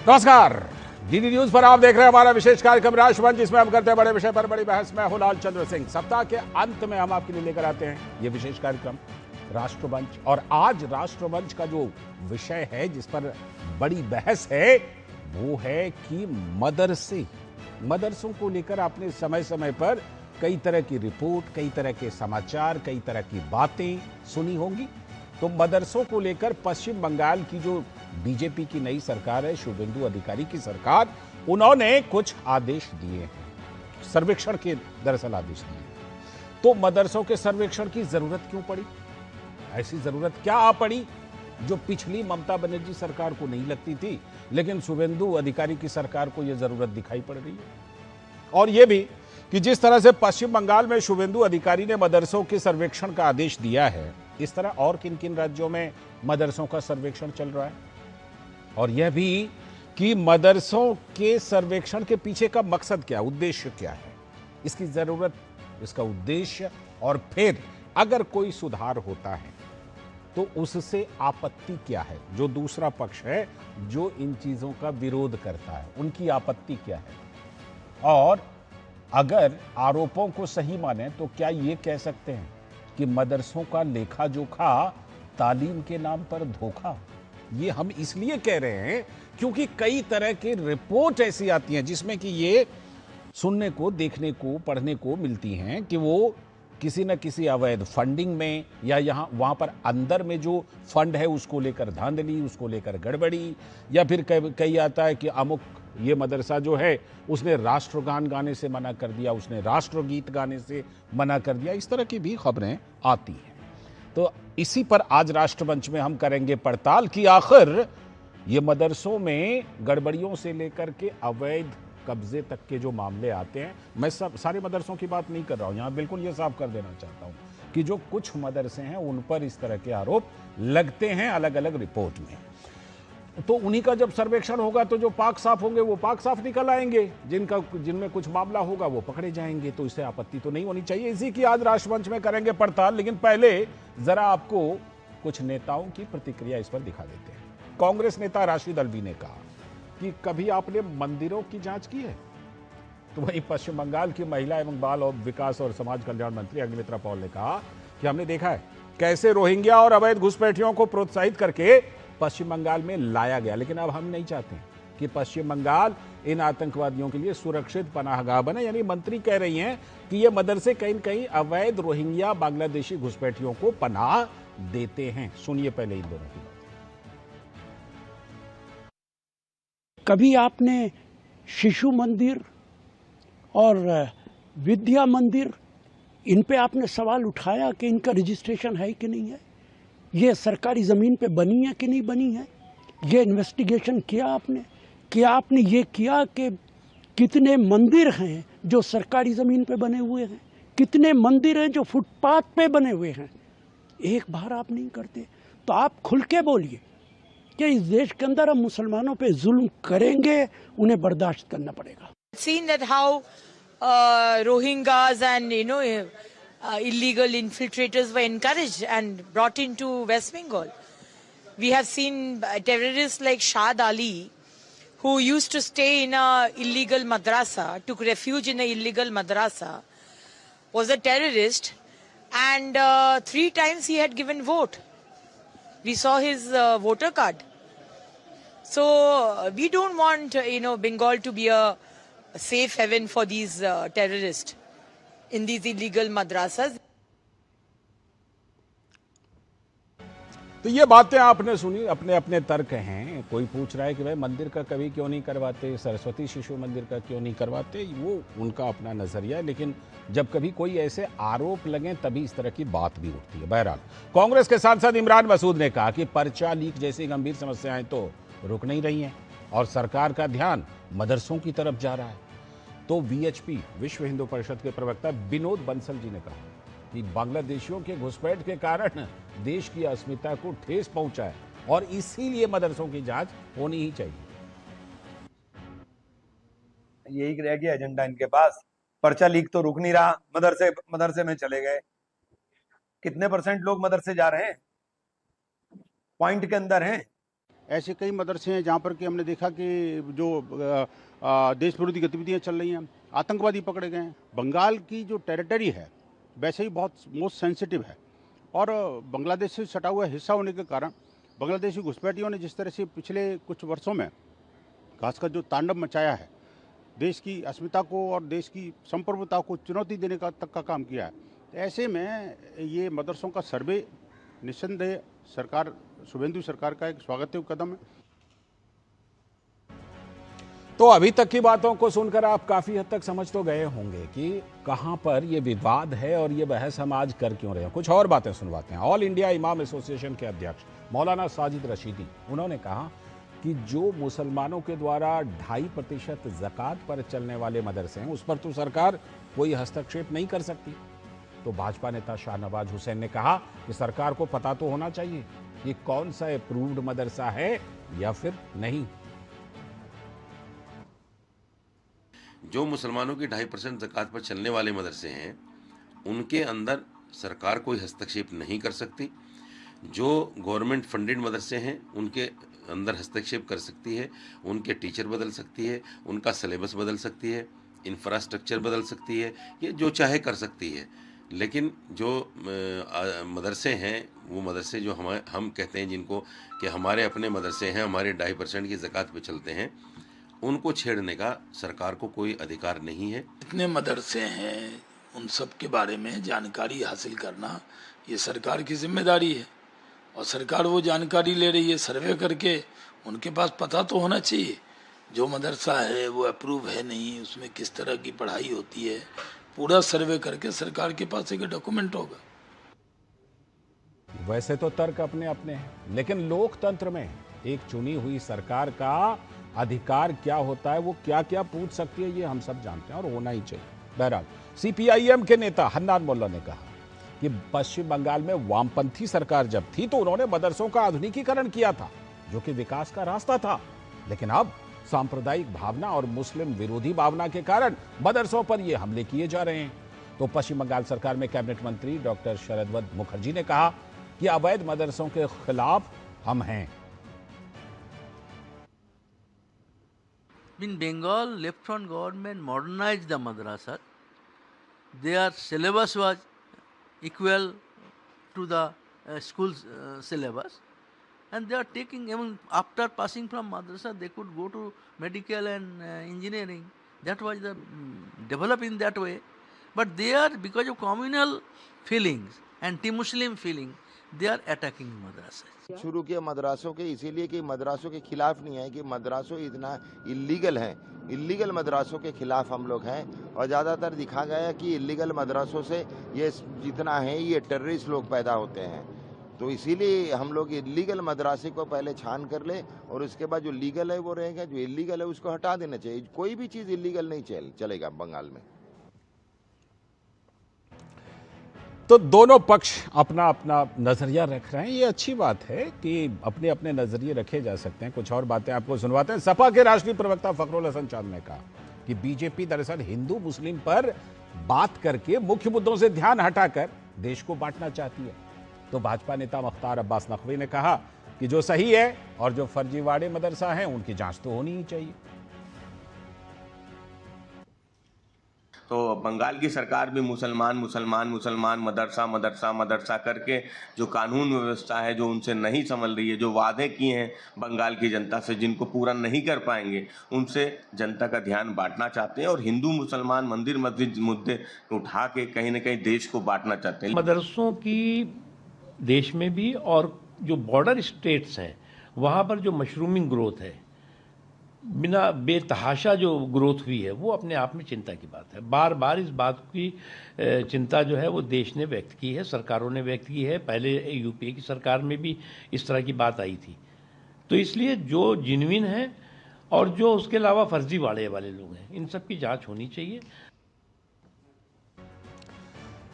नमस्कार, DD news पर आप देख रहे हैं हमारा विशेष कार्यक्रम राष्ट्रमंच, जिसमें हम करते हैं बड़े विषय पर बड़ी बहस। मैं हूं लाल चंद्र सिंह। सप्ताह के अंत में हम आपके लिए लेकर आते हैं ये विशेष कार्यक्रम राष्ट्रमंच। और आज राष्ट्रमंच का जो विषय है, जिस पर बड़ी बहस है, वो है कि मदरसों को लेकर आपने समय समय पर कई तरह की रिपोर्ट, कई तरह के समाचार, कई तरह की बातें सुनी होंगी। तो मदरसों को लेकर पश्चिम बंगाल की जो बीजेपी की नई सरकार है, शुभेंदु अधिकारी की सरकार, उन्होंने कुछ आदेश दिए हैं, सर्वेक्षण के दरअसल आदेश दिए। तो मदरसों के सर्वेक्षण की जरूरत क्यों पड़ी? ऐसी जरूरत क्या आ पड़ी जो पिछली ममता बनर्जी सरकार को नहीं लगती थी, लेकिन शुभेंदु अधिकारी की सरकार को यह जरूरत दिखाई पड़ रही है। और यह भी कि जिस तरह से पश्चिम बंगाल में शुभेंदु अधिकारी ने मदरसों के सर्वेक्षण का आदेश दिया है, इस तरह और किन किन राज्यों में मदरसों का सर्वेक्षण चल रहा है। और यह भी कि मदरसों के सर्वेक्षण के पीछे का मकसद क्या, उद्देश्य क्या है, इसकी जरूरत, इसका उद्देश्य, और फिर अगर कोई सुधार होता है तो उससे आपत्ति क्या है। जो दूसरा पक्ष है, जो इन चीजों का विरोध करता है, उनकी आपत्ति क्या है। और अगर आरोपों को सही माने तो क्या ये कह सकते हैं कि मदरसों का लेखा जोखा, तालीम के नाम पर धोखा। ये हम इसलिए कह रहे हैं क्योंकि कई तरह की रिपोर्ट ऐसी आती हैं जिसमें कि ये सुनने को, देखने को, पढ़ने को मिलती हैं कि वो किसी न किसी अवैध फंडिंग में, या यहाँ वहाँ पर अंदर में जो फंड है उसको लेकर धांधली, उसको लेकर गड़बड़ी, या फिर कई आता है कि अमुक ये मदरसा जो है उसने राष्ट्रगान गाने से मना कर दिया, उसने राष्ट्रगीत गाने से मना कर दिया। इस तरह की भी खबरें आती हैं। तो इसी पर आज राष्ट्रमंच में हम करेंगे पड़ताल कि आखिर ये मदरसों में गड़बड़ियों से लेकर के अवैध कब्जे तक के जो मामले आते हैं, मैं सारे मदरसों की बात नहीं कर रहा हूं, यहां बिल्कुल ये साफ कर देना चाहता हूं कि जो कुछ मदरसे हैं उन पर इस तरह के आरोप लगते हैं अलग अलग रिपोर्ट में। तो उन्हीं का जब सर्वेक्षण होगा तो जो पाक साफ होंगे वो पाक साफ निकल आएंगे, जिनमें कुछ मामला होगा वो पकड़े जाएंगे। तो इससे आपत्ति तो नहीं होनी चाहिए। इसी की आज राष्ट्रमंच में करेंगे पड़ताल। लेकिन पहले जरा आपको कुछ नेताओं की प्रतिक्रिया इस पर दिखा देते हैं। कांग्रेस नेता राशिद अल्वी ने कहा कि कभी आपने मंदिरों की जांच की है? तो वही पश्चिम बंगाल की महिला एवं बाल विकास और समाज कल्याण मंत्री अग्निमित्रा पॉल ने कहा कि हमने देखा है कैसे रोहिंग्या और अवैध घुसपैठियों को प्रोत्साहित करके पश्चिम बंगाल में लाया गया। लेकिन अब हम नहीं चाहते कि पश्चिम बंगाल इन आतंकवादियों के लिए सुरक्षित पनाहगाह बने। यानी मंत्री कह रही हैं कि ये मदरसे कहीं न कहीं अवैध रोहिंग्या बांग्लादेशी घुसपैठियों को पनाह देते हैं। सुनिए पहले इन दोनों की बात। कभी आपने शिशु मंदिर और विद्या मंदिर, इन पे आपने सवाल उठाया कि इनका रजिस्ट्रेशन है कि नहीं है, ये सरकारी ज़मीन पे बनी है कि नहीं बनी है? ये इन्वेस्टिगेशन किया आपने? क्या आपने ये किया कि कितने मंदिर हैं जो सरकारी ज़मीन पे बने हुए हैं, कितने मंदिर हैं जो फुटपाथ पे बने हुए हैं? एक बार आप नहीं करते। तो आप खुल के बोलिए कि इस देश के अंदर हम मुसलमानों पे जुल्म करेंगे, उन्हें बर्दाश्त करना पड़ेगा। Seen that how Rohingyas and illegal infiltrators were encouraged and brought into West Bengal. We have seen terrorists like Shad Ali, who used to stay in a illegal madrasa, took refuge in a illegal madrasa, was a terrorist, and 3 times he had given vote. We saw his voter card. So we don't want Bengal to be a safe haven for these terrorists in these illegal madrasas. तो ये बातें आपने सुनी, अपने अपने तर्क हैं। कोई पूछ रहा है कि भाई मंदिर का कभी क्यों नहीं करवाते, सरस्वती शिशु मंदिर का क्यों नहीं करवाते, वो उनका अपना नजरिया है। लेकिन जब कभी कोई ऐसे आरोप लगे तभी इस तरह की बात भी उठती है। बहरहाल कांग्रेस के सांसद इमरान मसूद ने कहा कि पर्चा लीक जैसी गंभीर समस्याएं तो रुक नहीं रही हैं और सरकार का ध्यान मदरसों की तरफ जा रहा है। तो वीएचपी, विश्व हिंदू परिषद के प्रवक्ता विनोद बंसल जी ने कहा कि बांग्लादेशियों के घुसपैठ के कारण देश की अस्मिता को ठेस पहुंचा है और इसीलिए मदरसों की जांच होनी ही चाहिए। यही रह गया एजेंडा इनके पास। पर्चा लीक तो रुक नहीं रहा, मदरसे में चले गए। कितने % लोग मदरसे जा रहे हैं? पॉइंट के अंदर हैं। ऐसे कई मदरसे हैं जहाँ पर कि हमने देखा कि जो देश विरोधी गतिविधियाँ चल रही हैं, आतंकवादी पकड़े गए हैं। बंगाल की जो टेरिटरी है वैसे ही बहुत मोस्ट सेंसिटिव है और बांग्लादेश से सटा हुआ हिस्सा होने के कारण बांग्लादेशी घुसपैठियों ने जिस तरह से पिछले कुछ वर्षों में खासकर जो तांडव मचाया है, देश की अस्मिता को और देश की संप्रभुता को चुनौती देने का तक का काम किया है, तो ऐसे में ये मदरसों का सर्वे निस्संदेह सरकार शुभेंदु सरकार का एक स्वागत कदम है। तो अभी तक की बातों को सुनकर आप काफी हद तक समझ तो गए होंगे कि कहां पर ये विवाद है और ये बहस हम आज कर क्यों रहे हैं। कुछ और बातें सुनवाते हैं। ऑल इंडिया इमाम एसोसिएशन के अध्यक्ष मौलाना साजिद रशीदी, उन्होंने कहा कि जो मुसलमानों के द्वारा 2.5% ज़कात पर चलने वाले मदरसे हैं उस पर तो सरकार कोई हस्तक्षेप नहीं कर सकती। तो भाजपा नेता शाहनवाज हुसैन ने कहा कि सरकार को पता तो होना चाहिए कि कौन सा अप्रूव्ड मदरसा है या फिर नहीं। जो मुसलमानों की 2.5% ज़कात पर चलने वाले मदरसे हैं उनके अंदर सरकार कोई हस्तक्षेप नहीं कर सकती। जो गवर्नमेंट फंडेड मदरसे हैं उनके अंदर हस्तक्षेप कर सकती है, उनके टीचर बदल सकती है, उनका सिलेबस बदल सकती है, इंफ्रास्ट्रक्चर बदल सकती है, ये जो चाहे कर सकती है। लेकिन जो मदरसे हैं वो मदरसे जो हम कहते हैं जिनको कि हमारे अपने मदरसे हैं, हमारे 2.5% की ज़कात पे चलते हैं, उनको छेड़ने का सरकार को कोई अधिकार नहीं है। इतने मदरसे हैं उन सब के बारे में जानकारी हासिल करना ये सरकार की जिम्मेदारी है और सरकार वो जानकारी ले रही है सर्वे करके। उनके पास पता तो होना चाहिए जो मदरसा है वो अप्रूव है नहीं, उसमें किस तरह की पढ़ाई होती है, पूरा सर्वे करके सरकार के पास एक डॉक्यूमेंट होगा। वैसे तो तर्क अपने अपने हैं, लेकिन लोकतंत्र में एक चुनी हुई सरकार का अधिकार क्या होता है, वो क्या क्या पूछ सकती है, ये हम सब जानते हैं और होना ही चाहिए। बहरहाल सीपीआईएम के नेता हन्नान मोल्ला ने कहा कि पश्चिम बंगाल में वामपंथी सरकार जब थी तो उन्होंने मदरसों का आधुनिकीकरण किया था जो कि विकास का रास्ता था, लेकिन अब सांप्रदायिक भावना और मुस्लिम विरोधी भावना के कारण मदरसों पर ये हमले किए जा रहे हैं। तो पश्चिम बंगाल सरकार में कैबिनेट मंत्री डॉक्टर शरद मुखर्जी ने कहा कि अवैध मदरसों के खिलाफ हम हैं। In Bengal, left-front government modernized the madrasas. Their syllabus was equal to the school syllabus, and they are taking, even after passing from madrasa, they could go to medical and engineering. That was the developed in that way. But they are, because of communal feelings, anti-Muslim feeling, they are attacking madrasas. शुरू किए मदरासों के इसीलिए कि मदरासों के खिलाफ नहीं है कि मदरासों इतना इल्लीगल हैं, इल्लीगल मदरासों के खिलाफ हम लोग हैं और ज़्यादातर दिखा गया है कि इल्लीगल मदरासों से ये जितना है ये टेररिस्ट लोग पैदा होते हैं। तो इसीलिए हम लोग इल्लीगल मदरासे को पहले छान कर ले और उसके बाद जो लीगल है वो रहेगा, जो इल्लीगल है उसको हटा देना चाहिए। कोई भी चीज़ इल्लीगल नहीं चलेगा बंगाल में। तो दोनों पक्ष अपना अपना नजरिया रख रहे हैं, ये अच्छी बात है कि अपने अपने नजरिए रखे जा सकते हैं। कुछ और बातें आपको सुनवाते हैं। सपा के राष्ट्रीय प्रवक्ता फखरुल हसन चांद ने कहा कि बीजेपी दरअसल हिंदू मुस्लिम पर बात करके मुख्य मुद्दों से ध्यान हटाकर देश को बांटना चाहती है। तो भाजपा नेता मुख्तार अब्बास नकवी ने कहा कि जो सही है और जो फर्जीवाड़े मदरसा हैं उनकी जांच तो होनी ही चाहिए। तो बंगाल की सरकार भी मुसलमान मुसलमान मुसलमान मदरसा मदरसा मदरसा करके जो कानून व्यवस्था है जो उनसे नहीं संभल रही है, जो वादे किए हैं बंगाल की जनता से जिनको पूरा नहीं कर पाएंगे, उनसे जनता का ध्यान बांटना चाहते हैं और हिंदू मुसलमान मंदिर मस्जिद मुद्दे उठा के कहीं ना कहीं देश को बांटना चाहते हैं। मदरसों की देश में भी और जो बॉर्डर स्टेट्स हैं वहाँ पर जो मशरूमिंग ग्रोथ है, बिना बेतहाशा जो ग्रोथ हुई है, वो अपने आप में चिंता की बात है। बार बार इस बात की चिंता जो है वो देश ने व्यक्त की है, सरकारों ने व्यक्त की है। पहले यूपीए की सरकार में भी इस तरह की बात आई थी। तो इसलिए जो जिन्विन है और जो उसके अलावा फर्जीवाड़े वाले लोग हैं, इन सब की जांच होनी चाहिए।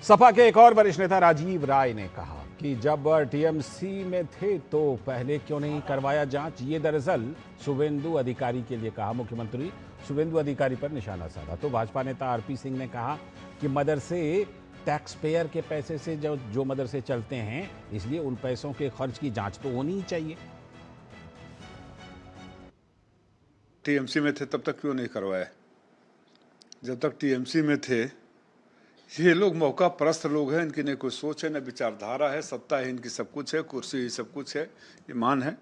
सपा के एक और वरिष्ठ नेता राजीव राय ने कहा कि जब टीएमसी में थे तो पहले क्यों नहीं करवाया जांच। ये दरअसल शुभेंदु अधिकारी के लिए कहा। मुख्यमंत्री शुभेंदु अधिकारी पर निशाना साधा। तो भाजपा नेता आरपी सिंह ने कहा कि मदरसे टैक्स पेयर के पैसे से जो मदरसे चलते हैं, इसलिए उन पैसों के खर्च की जांच तो होनी ही चाहिए। टीएमसी में थे तब तक क्यों नहीं करवाया? जब तक टीएमसी में थे, ये लोग मौका परस्त लोग हैं, इनकी न कोई सोच है न विचारधारा है, सत्ता है इनकी, सब कुछ है, कुर्सी ही सब कुछ है, ईमान है,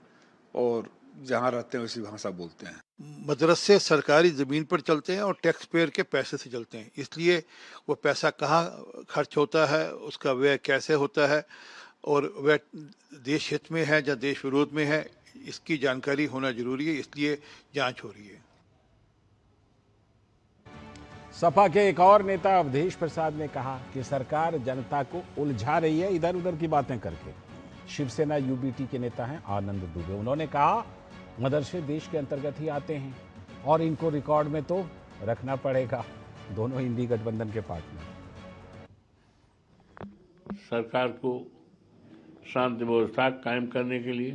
और जहाँ रहते हैं उसी भाषा बोलते हैं। मदरसे सरकारी ज़मीन पर चलते हैं और टैक्स पेयर के पैसे से चलते हैं, इसलिए वो पैसा कहाँ खर्च होता है, उसका व्यय कैसे होता है और वह देश हित में है या देश विरोध में है, इसकी जानकारी होना जरूरी है, इसलिए जांच हो रही है। सपा के एक और नेता अवधेश प्रसाद ने कहा कि सरकार जनता को उलझा रही है इधर उधर की बातें करके। शिवसेना यूबीटी के नेता हैं आनंद दुबे। उन्होंने कहा मदरसे देश के अंतर्गत ही आते हैं और इनको रिकॉर्ड में तो रखना पड़ेगा। दोनों इंडी गठबंधन के पार्टनर। सरकार को शांति व्यवस्था कायम करने के लिए,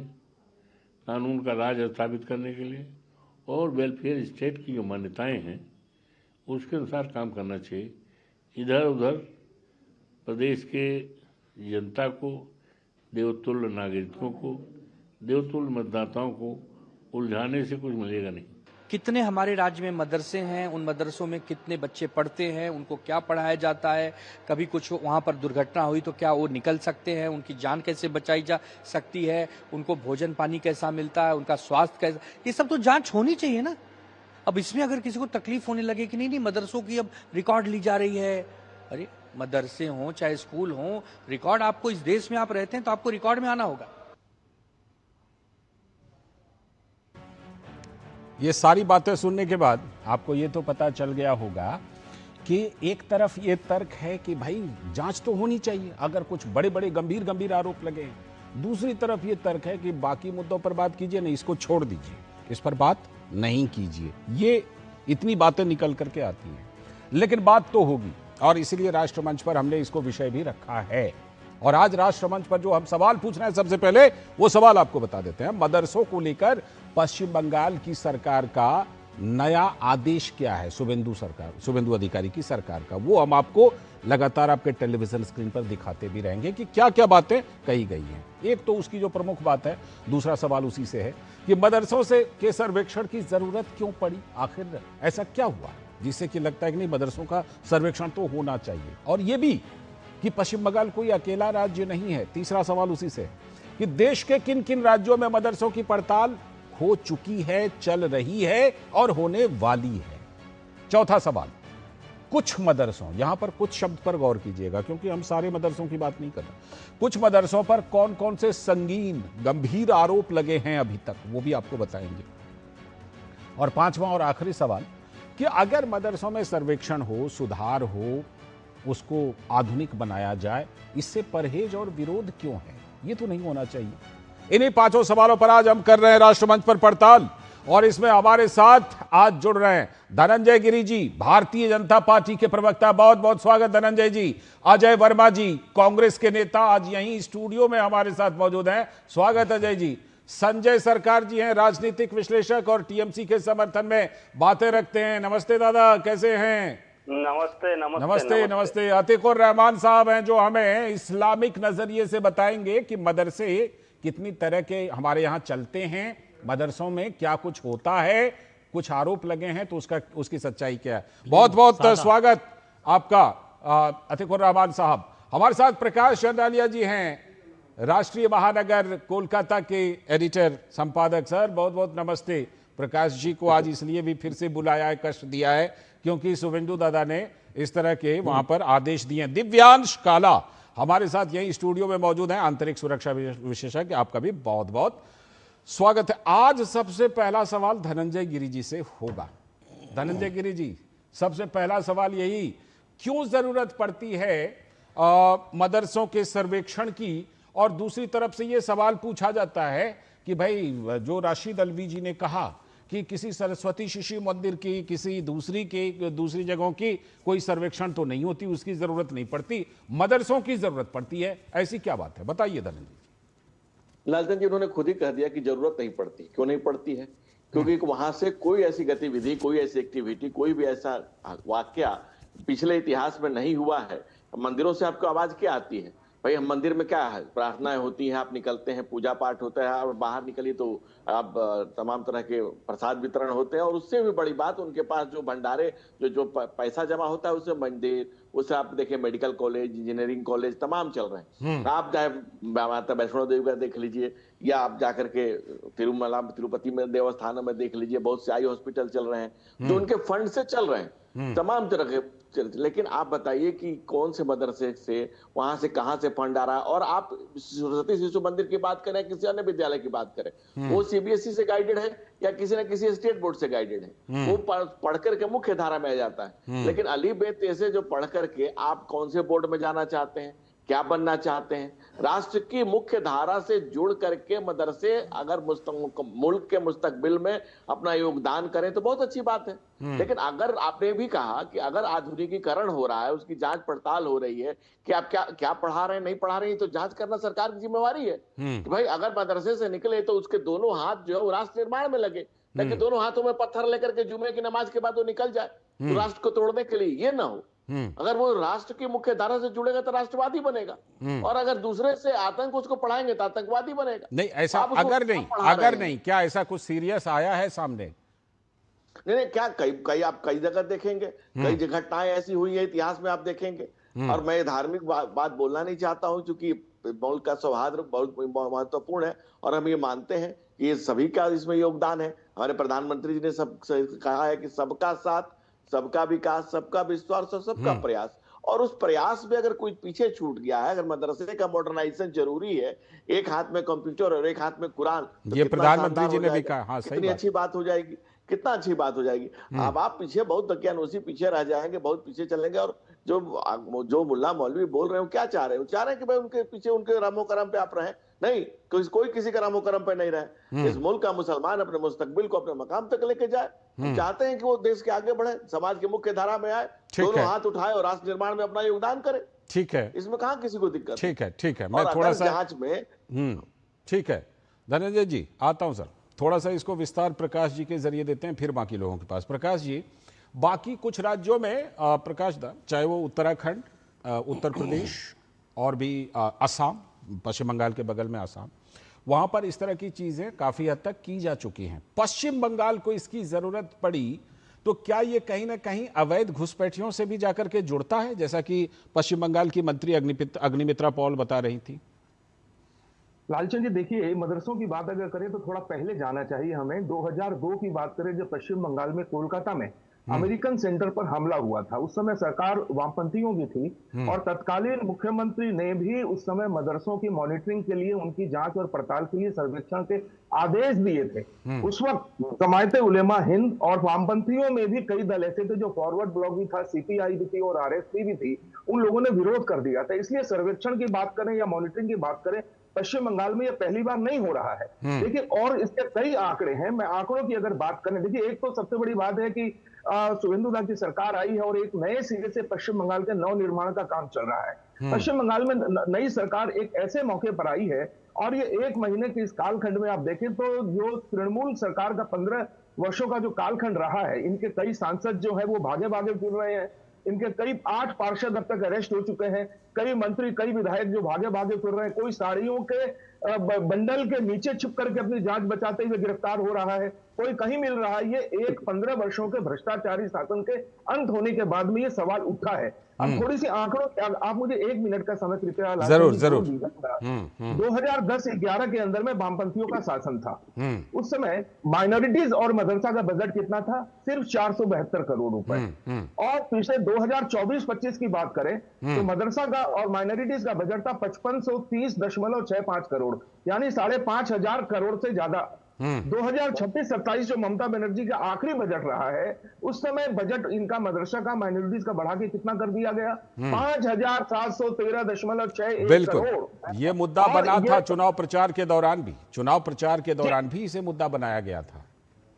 कानून का राज स्थापित करने के लिए और वेलफेयर स्टेट की जो मान्यताएं हैं उसके अनुसार काम करना चाहिए। इधर उधर प्रदेश के जनता को, देवतुल्य नागरिकों को, देवतुल्य मतदाताओं को उलझाने से कुछ मिलेगा नहीं। कितने हमारे राज्य में मदरसे हैं, उन मदरसों में कितने बच्चे पढ़ते हैं, उनको क्या पढ़ाया जाता है, कभी कुछ वहाँ पर दुर्घटना हुई तो क्या वो निकल सकते हैं, उनकी जान कैसे बचाई जा सकती है, उनको भोजन पानी कैसा मिलता है, उनका स्वास्थ्य कैसा, ये सब तो जांच होनी चाहिए ना। अब इसमें अगर किसी को तकलीफ होने लगे कि नहीं मदरसों की अब रिकॉर्ड ली जा रही है, अरे मदरसे हों चाहे स्कूल हों, रिकॉर्ड आपको, इस देश में आप रहते हैं तो आपको रिकॉर्ड में आना होगा। ये सारी बातें सुनने के बाद आपको ये तो पता चल गया होगा कि एक तरफ ये तर्क है कि भाई जांच तो होनी चाहिए अगर कुछ बड़े बड़े गंभीर आरोप लगे हैं। दूसरी तरफ ये तर्क है कि बाकी मुद्दों पर बात कीजिए नहीं, इसको छोड़ दीजिए, इस पर बात नहीं कीजिए। ये इतनी बातें निकल करके आती हैं, लेकिन बात तो होगी और इसीलिए राष्ट्रमंच पर हमने इसको विषय भी रखा है। और आज राष्ट्रमंच पर जो हम सवाल पूछ रहे हैं, सबसे पहले वो सवाल आपको बता देते हैं। मदरसों को लेकर पश्चिम बंगाल की सरकार का नया आदेश क्या है, शुभेंदु अधिकारी की सरकार का, वो हम आपको लगातार आपके टेलीविजन स्क्रीन पर दिखाते भी रहेंगे कि क्या क्या बातें कही गई हैं। एक तो उसकी जो प्रमुख बात है, दूसरा सवाल उसी से है कि मदरसों से के सर्वेक्षण की जरूरत क्यों पड़ी, आखिर ऐसा क्या हुआ जिससे कि लगता है कि नहीं मदरसों का सर्वेक्षण तो होना चाहिए। और ये भी कि पश्चिम बंगाल कोई अकेला राज्य नहीं है। तीसरा सवाल उसी से कि देश के किन किन राज्यों में मदरसों की पड़ताल हो चुकी है, चल रही है और होने वाली है। चौथा सवाल, कुछ मदरसों, यहां पर कुछ शब्द पर गौर कीजिएगा क्योंकि हम सारे मदरसों की बात नहीं कर रहे, कुछ मदरसों पर कौन कौन से संगीन गंभीर आरोप लगे हैं अभी तक, वो भी आपको बताएंगे। और पांचवा और आखिरी सवाल कि अगर मदरसों में सर्वेक्षण हो, सुधार हो, उसको आधुनिक बनाया जाए, इससे परहेज और विरोध क्यों है, ये तो नहीं होना चाहिए। इन्हीं पांचों सवालों पर आज हम कर रहे हैं राष्ट्रमंच पर पड़ताल और इसमें हमारे साथ आज जुड़ रहे हैं धनंजय गिरी जी, भारतीय जनता पार्टी के प्रवक्ता, बहुत बहुत स्वागत धनंजय जी। अजय वर्मा जी, कांग्रेस के नेता, आज यहीं स्टूडियो में हमारे साथ मौजूद हैं, स्वागत अजय जी। संजय सरकार जी हैं, राजनीतिक विश्लेषक और टीएमसी के समर्थन में बातें रखते हैं। नमस्ते दादा, कैसे हैं? नमस्ते नमस्ते नमस्ते नमस्ते। अतीकुर रहमान साहब हैं जो हमें इस्लामिक नजरिए से बताएंगे कि मदरसे कितनी तरह के हमारे यहाँ चलते हैं, मदरसों में क्या कुछ होता है, कुछ आरोप लगे हैं तो उसकी सच्चाई क्या है। बहुत बहुत स्वागत आपका अतीकुर रहमान साहब। हमारे साथ प्रकाश चंद्रालिया जी हैं, राष्ट्रीय महानगर कोलकाता के एडिटर संपादक। सर बहुत बहुत नमस्ते। प्रकाश जी को आज इसलिए भी फिर से बुलाया है, कष्ट दिया है क्योंकि शुभेंदु दादा ने इस तरह के वहां पर आदेश दिए। दिव्यांश काला हमारे साथ यही स्टूडियो में मौजूद हैं, आंतरिक सुरक्षा विशेषज्ञ, आपका भी बहुत बहुत स्वागत है। आज सबसे पहला सवाल धनंजय गिरी जी से होगा। धनंजय गिरी जी, सबसे पहला सवाल यही, क्यों जरूरत पड़ती है मदरसों के सर्वेक्षण की? और दूसरी तरफ से यह सवाल पूछा जाता है कि भाई जो राशिद अलवी जी ने कहा कि किसी सरस्वती शिशु मंदिर की, किसी दूसरी जगहों की कोई सर्वेक्षण तो नहीं होती, उसकी जरूरत नहीं पड़ती, मदरसों की जरूरत पड़ती है, ऐसी क्या बात है, बताइए धनंजय। लालचंद जी, उन्होंने खुद ही कह दिया कि जरूरत नहीं पड़ती। क्यों नहीं पड़ती है? क्योंकि वहां से कोई ऐसी गतिविधि, कोई ऐसी एक्टिविटी, कोई भी ऐसा वाकया पिछले इतिहास में नहीं हुआ है। मंदिरों से आपको आवाज क्या आती है? भाई हम मंदिर में क्या है, प्रार्थनाएं होती हैं, आप निकलते हैं, पूजा पाठ होता है, और बाहर निकलिए तो आप तमाम तरह के प्रसाद वितरण होते हैं। और उससे भी बड़ी बात, उनके पास जो भंडारे जो पैसा जमा होता है, उससे मंदिर, उससे आप देखिए मेडिकल कॉलेज, इंजीनियरिंग कॉलेज तमाम चल रहे हैं। आप चाहे माता वैष्णो देवी का देख लीजिए, या आप जाकर के तिरुपति में देवस्थानों में देख लीजिए, बहुत से आई हॉस्पिटल चल रहे हैं जो उनके फंड से चल रहे हैं, तमाम तरह के। लेकिन आप बताइए कि कौन से मदरसे से, वहां से कहां से फंड आ रहा है? और आप सरस्वती शिशु मंदिर की बात करें, किसी अन्य विद्यालय की बात करें, वो सीबीएसई से गाइडेड है या किसी न किसी स्टेट बोर्ड से गाइडेड है, वो पढ़ करके मुख्य धारा में आ जाता है। लेकिन अली बेते से जो पढ़ करके आप कौन से बोर्ड में जाना चाहते हैं, क्या बनना चाहते हैं, राष्ट्र की मुख्य धारा से जुड़ करके मदरसे अगर मुल्क के मुस्तकबिल में अपना योगदान करें तो बहुत अच्छी बात है। लेकिन अगर आपने भी कहा कि अगर आधुनिकीकरण हो रहा है, उसकी जांच पड़ताल हो रही है कि आप क्या पढ़ा रहे हैं, नहीं पढ़ा रहे हैं, तो जांच करना सरकार की जिम्मेवारी है कि भाई अगर मदरसे से निकले तो उसके दोनों हाथ जो है वो राष्ट्र निर्माण में लगे, ताकि दोनों हाथों में पत्थर लेकर के जुमे की नमाज के बाद वो निकल जाए तो राष्ट्र को तोड़ने के लिए ये ना हो। अगर वो राष्ट्र की मुख्य धारा से जुड़ेगा तो राष्ट्रवादी बनेगा, और अगर दूसरे से आतंक उसको पढ़ाएंगे तो आतंकवादी बनेगा। नहीं ऐसा अगर नहीं, क्या ऐसा कुछ सीरियस आया है सामने? नहीं, क्या आप कई जगह देखेंगे, कई घटनाएं ऐसी हुई है इतिहास में आप देखेंगे। और मैं धार्मिक बात बोलना नहीं चाहता हूं, क्योंकि मुल्क का सौहार्द बहुत महत्वपूर्ण है और हम ये मानते हैं कि ये सभी का इसमें योगदान है। हमारे प्रधानमंत्री जी ने सब कहा है कि सबका साथ, सबका विकास, सबका विश्वास और सबका प्रयास। और उस प्रयास में अगर कोई पीछे छूट गया है, अगर मदरसे का मॉडर्नाइजेशन जरूरी है, एक हाथ में कंप्यूटर और एक हाथ में कुरान, तो ये प्रधानमंत्री जी ने भी कहा। हाँ, कितनी अच्छी बात हो जाएगी, कितना अच्छी बात हो जाएगी। अब आप पीछे बहुत दकियानूसी पीछे रह जाएंगे, बहुत पीछे चलेंगे। और जो मुल्ला मौलवी बोल रहे हैं वो क्या चाह रहे हैं? चाह रहे हैं कि भाई उनके पीछे उनके रामो करम पे आप रहें। नहीं, कोई किसी का रामो करम पे नहीं रहे। इस मुल्क का मुसलमान अपने मुस्तकबिल को अपने मकाम तक लेके जाए। हम चाहते हैं कि वो देश के आगे बढ़े, समाज की मुख्य धारा में आए, दोनों हाथ उठाए और राष्ट्र निर्माण में अपना योगदान करे। ठीक है, इसमें कहाँ किसी को दिक्कत? ठीक है। मैं थोड़ा सा जांच में ठीक है धनंजय जी, आता हूं सर, थोड़ा सा इसको विस्तार प्रकाश जी के जरिए देते हैं, फिर बाकी लोगों के पास। प्रकाश जी, बाकी कुछ राज्यों में प्रकाश दा, चाहे वो उत्तराखंड, उत्तर प्रदेश और भी असम, पश्चिम बंगाल के बगल में असम, वहां पर इस तरह की चीजें काफी हद तक की जा चुकी हैं। पश्चिम बंगाल को इसकी जरूरत पड़ी तो क्या ये कहीं ना कहीं अवैध घुसपैठियों से भी जाकर के जुड़ता है, जैसा कि पश्चिम बंगाल की मंत्री अग्निमित्रा पॉल बता रही थी? लालचंद जी, देखिए, मदरसों की बात अगर करें तो थोड़ा पहले जाना चाहिए हमें। 2002 की बात करें, जब पश्चिम बंगाल में कोलकाता में अमेरिकन सेंटर पर हमला हुआ था, उस समय सरकार वामपंथियों की थी और तत्कालीन मुख्यमंत्री ने भी उस समय मदरसों की मॉनिटरिंग के लिए, उनकी जांच और पड़ताल के लिए सर्वेक्षण के आदेश दिए थे। उस वक्त जमायते उलेमा हिंद और वामपंथियों में भी कई दल ऐसे थे जो फॉरवर्ड ब्लॉक भी था, सीपीआई भी थी और आरएसपी भी थी, उन लोगों ने विरोध कर दिया था। इसलिए सर्वेक्षण की बात करें या मॉनिटरिंग की बात करें, पश्चिम बंगाल में यह पहली बार नहीं हो रहा है। देखिए, और इसके कई आंकड़े हैं। मैं आंकड़ों की अगर बात करें, देखिए, एक तो सबसे बड़ी बात है कि शुभेंदु दा की सरकार आई है और एक नए सिरे से पश्चिम बंगाल के नव निर्माण का काम चल रहा है। पश्चिम बंगाल में नई सरकार एक ऐसे मौके पर आई है और ये 1 महीने के इस कालखंड में आप देखें तो जो तृणमूल सरकार का 15 वर्षों का जो कालखंड रहा है, इनके कई सांसद जो है वो भागे भागे फिर रहे हैं। इनके करीब 8 पार्षद अब तक अरेस्ट हो चुके हैं, कई मंत्री, कई विधायक जो भागे भागे फिर रहे हैं, कोई साड़ियों के बंडल के नीचे छुप करके अपनी जान बचाते हुए गिरफ्तार हो रहा है, कोई कहीं मिल रहा है। ये 15 वर्षों के भ्रष्टाचारी शासन के अंत होने के बाद में ये सवाल उठा है। अब थोड़ी सी आंकड़ों, आप मुझे 1 मिनट का समय कृपया। जरूर। 2010-11 के अंदर में वामपंथियों का शासन था। उस समय माइनॉरिटीज और मदरसा का बजट कितना था? सिर्फ 472 करोड़ रुपए। और पिछले 2024-25 की बात करें तो मदरसा का और माइनॉरिटीज का बजट था 5530.65 करोड़, यानी 5,500 करोड़ से ज्यादा। 2026-27 जो ममता बनर्जी का आखिरी बजट रहा है, उस समय बजट इनका मदरसा का, माइनॉरिटीज का बढ़ा के कितना कर दिया गया? 5,713.61 करोड़। ये मुद्दा बना था चुनाव प्रचार के दौरान भी इसे मुद्दा बनाया गया था।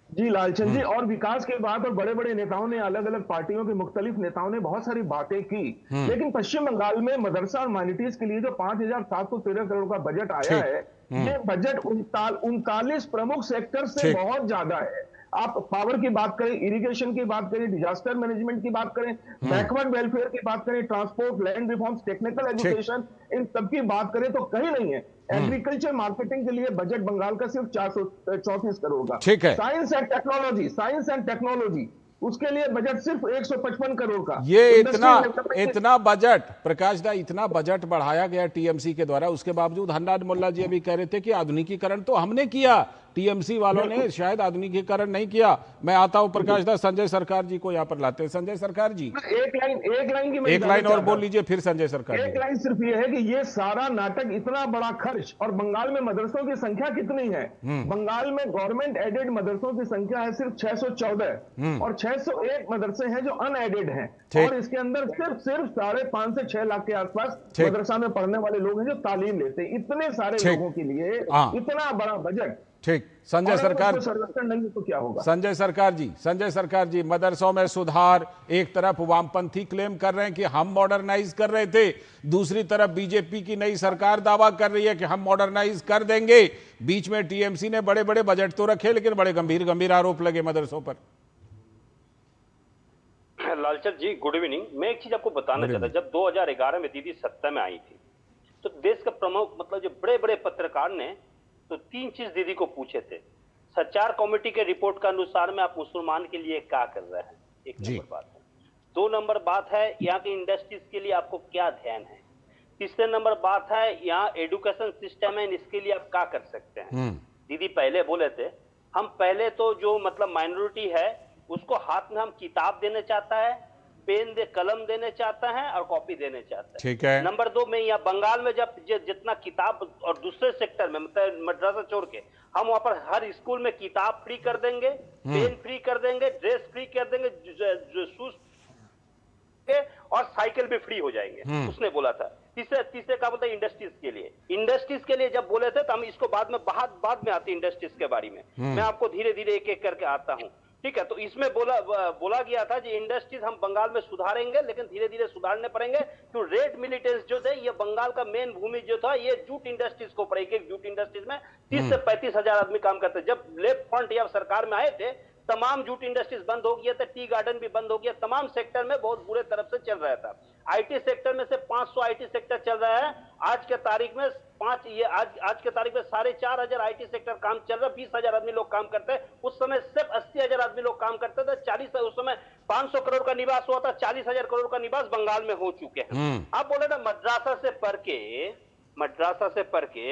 जी लालचंद जी, और विकास के बाद और बड़े बड़े नेताओं ने, अलग अलग पार्टियों के मुख्तलिफ नेताओं ने बहुत सारी बातें की, लेकिन पश्चिम बंगाल में मदरसा और माइनॉरिटीज के लिए जो 5,713 करोड़ का बजट आया है, ये बजट 39 प्रमुख सेक्टर से बहुत ज्यादा है। आप पावर की बात करें, इरिगेशन की बात करें, डिजास्टर मैनेजमेंट की बात करें, बैकवर्ड वेलफेयर की बात करें, transport, land reforms, technical education, इन सब की बात करें तो कहीं नहीं है। एग्रीकल्चर मार्केटिंग के लिए बजट बंगाल का सिर्फ 434 करोड़ का। ठीक है। साइंस एंड टेक्नोलॉजी उसके लिए बजट सिर्फ 155 करोड़ का। ये इतना बजट, प्रकाश दा, इतना बजट बढ़ाया गया टीएमसी के द्वारा, उसके बावजूद हन्नान मोल्ला जी अभी कह रहे थे कि आधुनिकीकरण तो हमने किया, टीएमसी वालों ने शायद आधुनिकीकरण नहीं किया। मैं आता हूं प्रकाश दा, संजय सरकार जी को यहां पर लाते हैं। संजय सरकार जी, एक लाइन और बोल लीजिए, फिर संजय सरकार जी। एक लाइन सिर्फ ये है कि ये सारा नाटक, इतना बड़ा खर्च, और बंगाल में मदरसों की संख्या कितनी है? बंगाल में गवर्नमेंट एडेड मदरसों की संख्या है सिर्फ 614 और 601 मदरसे हैं जो अनएडेड हैं, और इसके अंदर सिर्फ 5.5 से 6 लाख के आसपास मदरसा में पढ़ने वाले लोग हैं जो तालीम लेते हैं। इतने सारे लोगों के लिए इतना बड़ा बजट। ठीक, संजय सरकार, संरक्षण नहीं तो क्या होगा? संजय सरकार जी, मदरसों में सुधार, एक तरफ वामपंथी क्लेम कर रहे हैं कि हम मॉडर्नाइज कर रहे थे, दूसरी तरफ बीजेपी की नई सरकार दावा कर रही है कि हम मॉडर्नाइज कर देंगे। बीच में टीएमसी ने बड़े बड़े बजट तो रखे, लेकिन बड़े गंभीर आरोप लगे मदरसों पर। लालचंद जी, गुड इवनिंग। मैं एक चीज आपको बताना चाहता, जब 2011 में दीदी सत्ता में आई थी तो देश का प्रमुख, मतलब जो बड़े बड़े पत्रकार ने तो 3 चीज दीदी को पूछे थे। सचार कमेटी के रिपोर्ट के अनुसार में आप मुसलमान के लिए क्या कर रहे हैं, एक नंबर बात है। 2 नंबर बात है, यहाँ के इंडस्ट्रीज के लिए आपको क्या ध्यान है। तीसरे नंबर बात है, यहाँ एजुकेशन सिस्टम है, इसके लिए आप क्या कर सकते हैं। दीदी पहले बोले थे, हम पहले तो जो मतलब माइनॉरिटी है उसको हाथ में हम किताब देने चाहता है, पेन दे कलम देने चाहता है और कॉपी देने चाहता है। ठीक है। नंबर 2 में यहाँ बंगाल में जब जितना किताब, और दूसरे सेक्टर में मतलब मद्रासा छोड़ के हम वहां पर हर स्कूल में किताब फ्री कर देंगे, पेन फ्री कर देंगे, ड्रेस फ्री कर देंगे, शूज और साइकिल भी फ्री हो जाएंगे, उसने बोला था। तीसरे का बोलता है इंडस्ट्रीज के लिए जब बोले थे तो हम इसको बाद में आते इंडस्ट्रीज के बारे में। मैं आपको धीरे धीरे एक एक करके आता हूँ, ठीक है। तो इसमें बोला गया था कि इंडस्ट्रीज हम बंगाल में सुधारेंगे, लेकिन धीरे धीरे सुधारने पड़ेंगे। तो रेड मिलिटेंट्स जो थे, ये बंगाल का मेन भूमि जो था, ये जूट इंडस्ट्रीज को पड़ेगी। जूट इंडस्ट्रीज में 30 से 35 हजार आदमी काम करते। जब लेफ्ट फ्रंट या सरकार में आए थे, तमाम जूट इंडस्ट्रीज बंद हो गया था, टी गार्डन भी बंद हो गया, तमाम सेक्टर में बहुत बुरे तरफ से चल रहा था। आईटी सेक्टर में से 500 आईटी सेक्टर चल रहा है आज के तारीख में। आज के तारीख में 4,500 आईटी सेक्टर काम चल रहा है। 20,000 आदमी लोग काम करते हैं। उस समय सिर्फ 80,000 आदमी लोग काम करते थे। उस समय 500 करोड़ का निवास हुआ था, 40,000 करोड़ का निवास बंगाल में हो चुके हैं। आप बोले ना मद्रासा से पढ़ के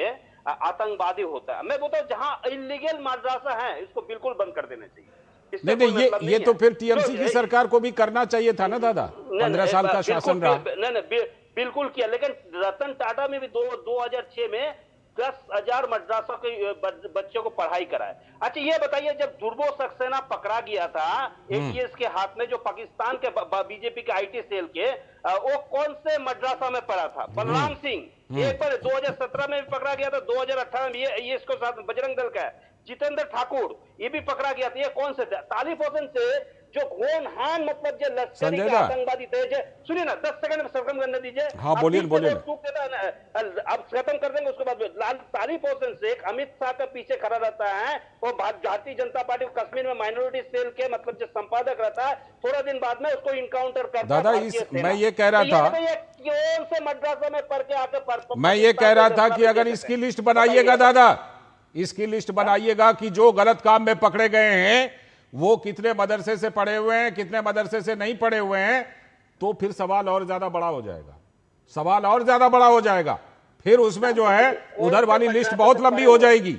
आतंकवादी होता है। मैं बोलता हूँ जहां इलीगल मद्रासा है इसको बिल्कुल बंद कर देना चाहिए। नहीं, ये तो फिर टीएमसी की सरकार को भी करना चाहिए था ना दादा, 15 साल का शासन रहा। नहीं, बिल्कुल किया, लेकिन रतन टाटा में भी 2006 में 10,000 मद्रासा के बच्चों को पढ़ाई कराए। अच्छा ये बताइए, जब दुर्बो सक्सेना पकड़ा गया था एटीएस के हाथ में, जो पाकिस्तान के बीजेपी के आईटी सेल के, वो कौन से मद्रासा में पढ़ा था? बलराम सिंह एक बार 2017 में भी पकड़ा गया था, 2018 में ये इसको साथ बजरंग दल का है। जितेंद्र ठाकुर ये भी पकड़ा गया था। ये कौन से थे? तालिब होसेन से जो घोन हान, मतलब जो लश्करी के आतंकवादी थे। सुनिए ना, 10 सेकंड में खत्म करने दीजिए। हाँ, बोलिए। अब खत्म कर देंगे, उसके बाद तालिब होसेन शेख अमित शाह के पीछे खड़ा रहता है। वो भारतीय जनता पार्टी कश्मीर में माइनॉरिटी सेल के मतलब जो संपादक रहता है। थोड़ा दिन बाद में उसको इनकाउंटर करता है दादा। मैं ये कह रहा था, कौन से मद्रासा में पढ़ के आके, मैं ये कह रहा था कि अगर इसकी लिस्ट बनाइएगा दादा, इसकी लिस्ट बनाइएगा कि जो गलत काम में पकड़े गए हैं वो कितने मदरसे से पढ़े हुए हैं, कितने मदरसे से नहीं पढ़े हुए हैं, तो फिर सवाल और ज्यादा बड़ा हो जाएगा। फिर उसमें जो है उधर वाली लिस्ट बहुत लंबी हो जाएगी।